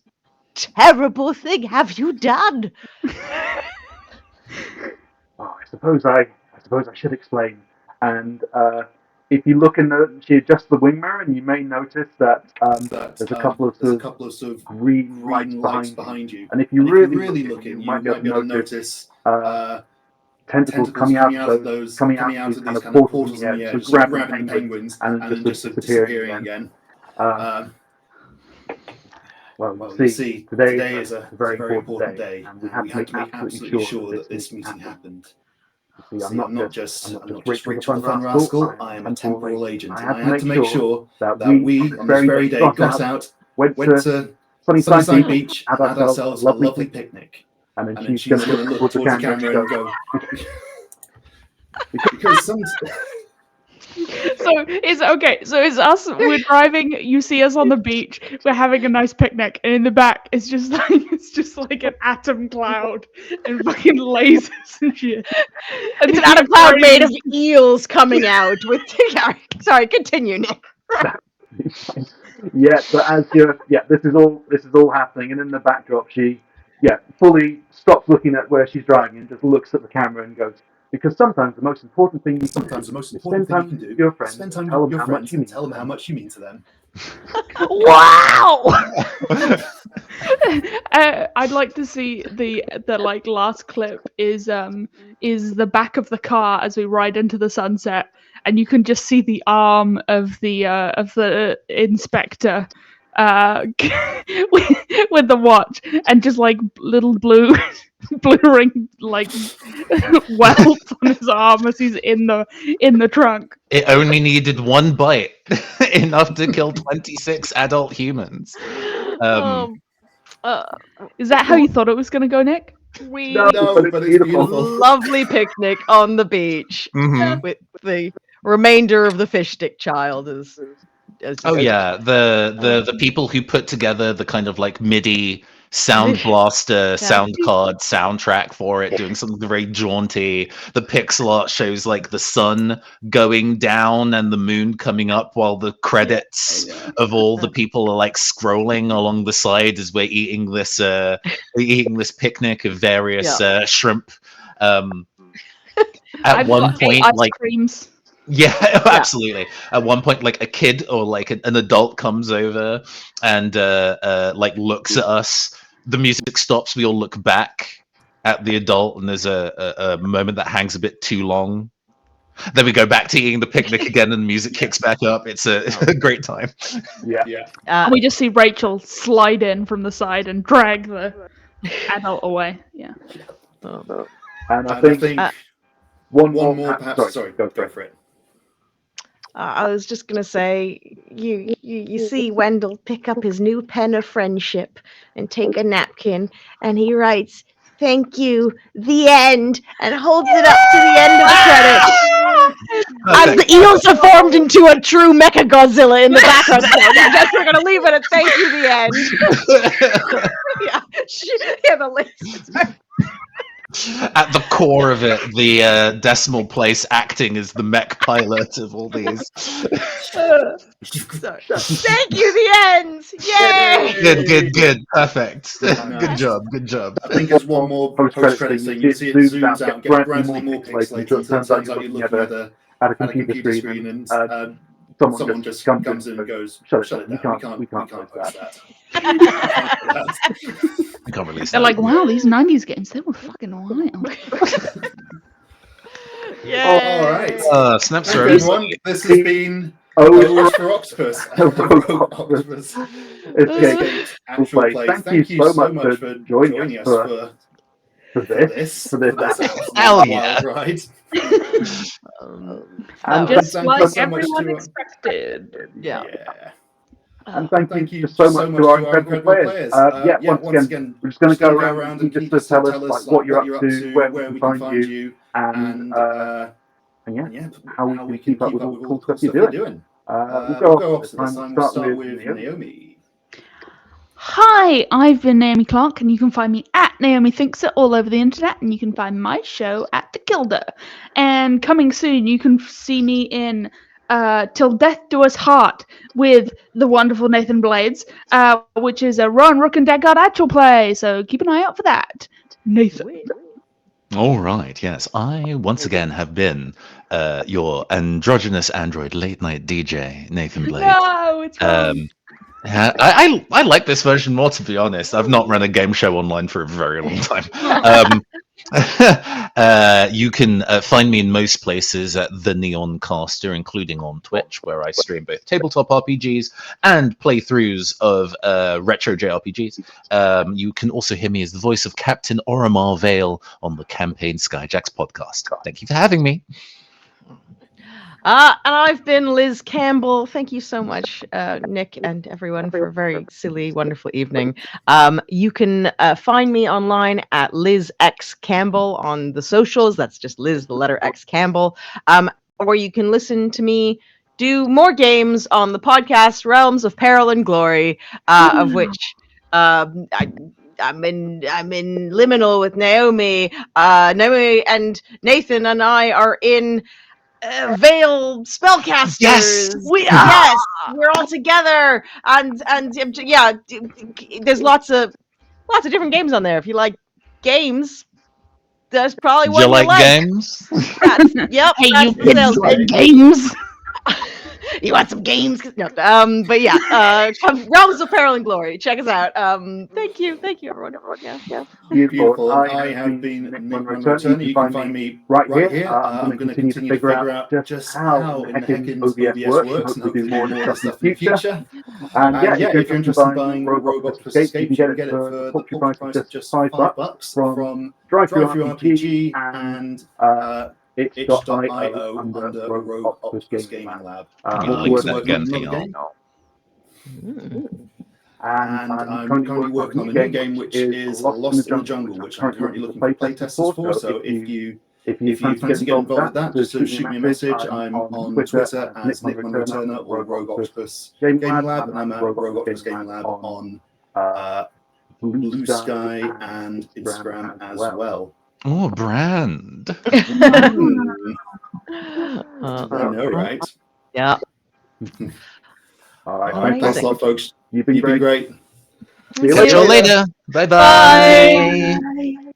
terrible thing have you done? I suppose I should explain. And if you look she adjusts the wing mirror, and you may notice that there's a couple of sort of green lights behind you. And if you really look in, you might be able to notice tentacles coming out of these kind of portals in the air, so grabbing penguins and just disappearing again. Well, you see, today is a very important day, and we have to make absolutely sure that this meeting happened. See, I'm not just Rachel the Fun Rascal, I am a temporal agent, and I had to make sure that we, on this very day, got out, went to Sunnyside Beach, had ourselves a lovely picnic. And then she's going to look towards the camera and go, because So it's us. We're driving. You see us on the beach. We're having a nice picnic, and in the back, it's just like an atom cloud and fucking lasers and shit. And It's an atom cloud made of eels coming out with. Sorry, continue, Nick. But this is all happening, and in the backdrop, she fully stops looking at where she's driving and just looks at the camera and goes. Because sometimes the most important thing you can do is spend time with your friends and tell them how much you mean to them. Wow! I'd like to see the like last clip is the back of the car as we ride into the sunset, and you can just see the arm of the inspector with the watch, and just like little blue ring like welts on his arm as he's in the trunk. It only needed one bite, enough to kill 26 adult humans. Is that how you thought it was going to go, Nick? No, but it's beautiful. Lovely picnic on the beach with the remainder of the fish stick child as the people who put together the kind of like MIDI sound blaster sound card soundtrack for it, doing something very jaunty. The pixel art shows like the sun going down and the moon coming up, while the credits of all the people are like scrolling along the side as we're eating this picnic of various shrimp. At one point, ice like creams. Yeah, absolutely. At one point, like a kid or like an adult comes over and like looks at us. The music stops. We all look back at the adult, and there's a moment that hangs a bit too long. Then we go back to eating the picnic again, and the music kicks back up. It's a great time. And we just see Rachel slide in from the side and drag the adult away. Yeah. And I think one more, perhaps. Sorry, go for it. I was just gonna say, you see Wendell pick up his new pen of friendship and take a napkin, and he writes, "Thank you, the end," and holds it up to the end of the credits. As the eels have formed into a true Mecha Godzilla in the background. I guess we're gonna leave it at "Thank you, the end." The list. At the core of it, the decimal place acting as the mech pilot of all these. Thank you, the end! Yay! Good, perfect. Good job. I think there's one more post-credit thing. You see it zooms out, get gradually more pixelated, and turns out you're looking at a computer screen, and someone just comes in and goes, "Shut it down, we can't post that." I can't release They're that. like, wow, these 90s games, they were fucking wild. Yeah. All right. Snaps So are everyone, this has been O for Octopus. Octopus. It's Actual play. Thank you so much for joining us for this. Hell yeah. Right. And Just thank like you so much everyone to- expected. Yeah. And thank you so much to our incredible players. Once again, we're just going to go around and just tell us like what you're up to, where we can find you, and how we can keep up with all the cool stuff you're doing. We'll go off this time. We'll start with Naomi. Hi, I've been Naomi Clarke, and you can find me at Naomi Thinks It all over the internet, and you can find my show at The Kilda. And coming soon, you can see me in Till Death Do Us Part with the wonderful Nathan Blades, which is a Ron Rook and Dagard actual play, so keep an eye out for that. Nathan. All right, yes. I, once again, have been your androgynous android late-night DJ, Nathan Blades. No, it's wrong. I like this version more, to be honest. I've not run a game show online for a very long time. You can find me in most places at the Neon Caster, including on Twitch, where I stream both tabletop RPGs and playthroughs of retro JRPGs. You can also hear me as the voice of Captain Oromar Vale on the Campaign Skyjacks podcast. Thank you for having me. And I've been Liz Campbell. Thank you so much, Nick and everyone, for a very silly, wonderful evening. You can find me online at Liz X Campbell on the socials. That's just Liz, the letter X Campbell. Or you can listen to me do more games on the podcast Realms of Peril and Glory, of which I'm in liminal with Naomi. Naomi and Nathan and I are in Veil spellcasters. Yes, we are. Yes, we're all together, and yeah, there's lots of different games on there. If you like games, that's probably Do one you like like. games? Yep. Hey, that's you the kids sales like pitch. games. You want some games? No, but yeah, Realms of Peril and Glory. Check us out. Thank you, everyone. Yeah. Beautiful. I have been Nick Munro Turner. You can find me right here. I'm going to continue to figure out just how in the heck OBS works and hopefully do more of this stuff in the future. And yeah, if you're interested in buying Rogue Octopus Escape, you can get it for the paltry price of just $5 from Drive-Thru RPG and itch.io under Rogue Octopus Gaming Lab. I'll link that again for y'all. And I'm currently working on a new game which is Lost in the Jungle, which I'm currently looking for playtesters for. So if you fancy getting involved with that, just shoot me a message. I'm on Twitter as Nick Munro Turner or Rogue Octopus Gaming Lab, and I'm at Rogue Octopus Gaming Lab on Blue Sky and Instagram as well. Oh, brand. I know, right? Yeah. All right, Thanks a lot, folks. You've been great. See you Catch you later. later. Bye-bye. Bye.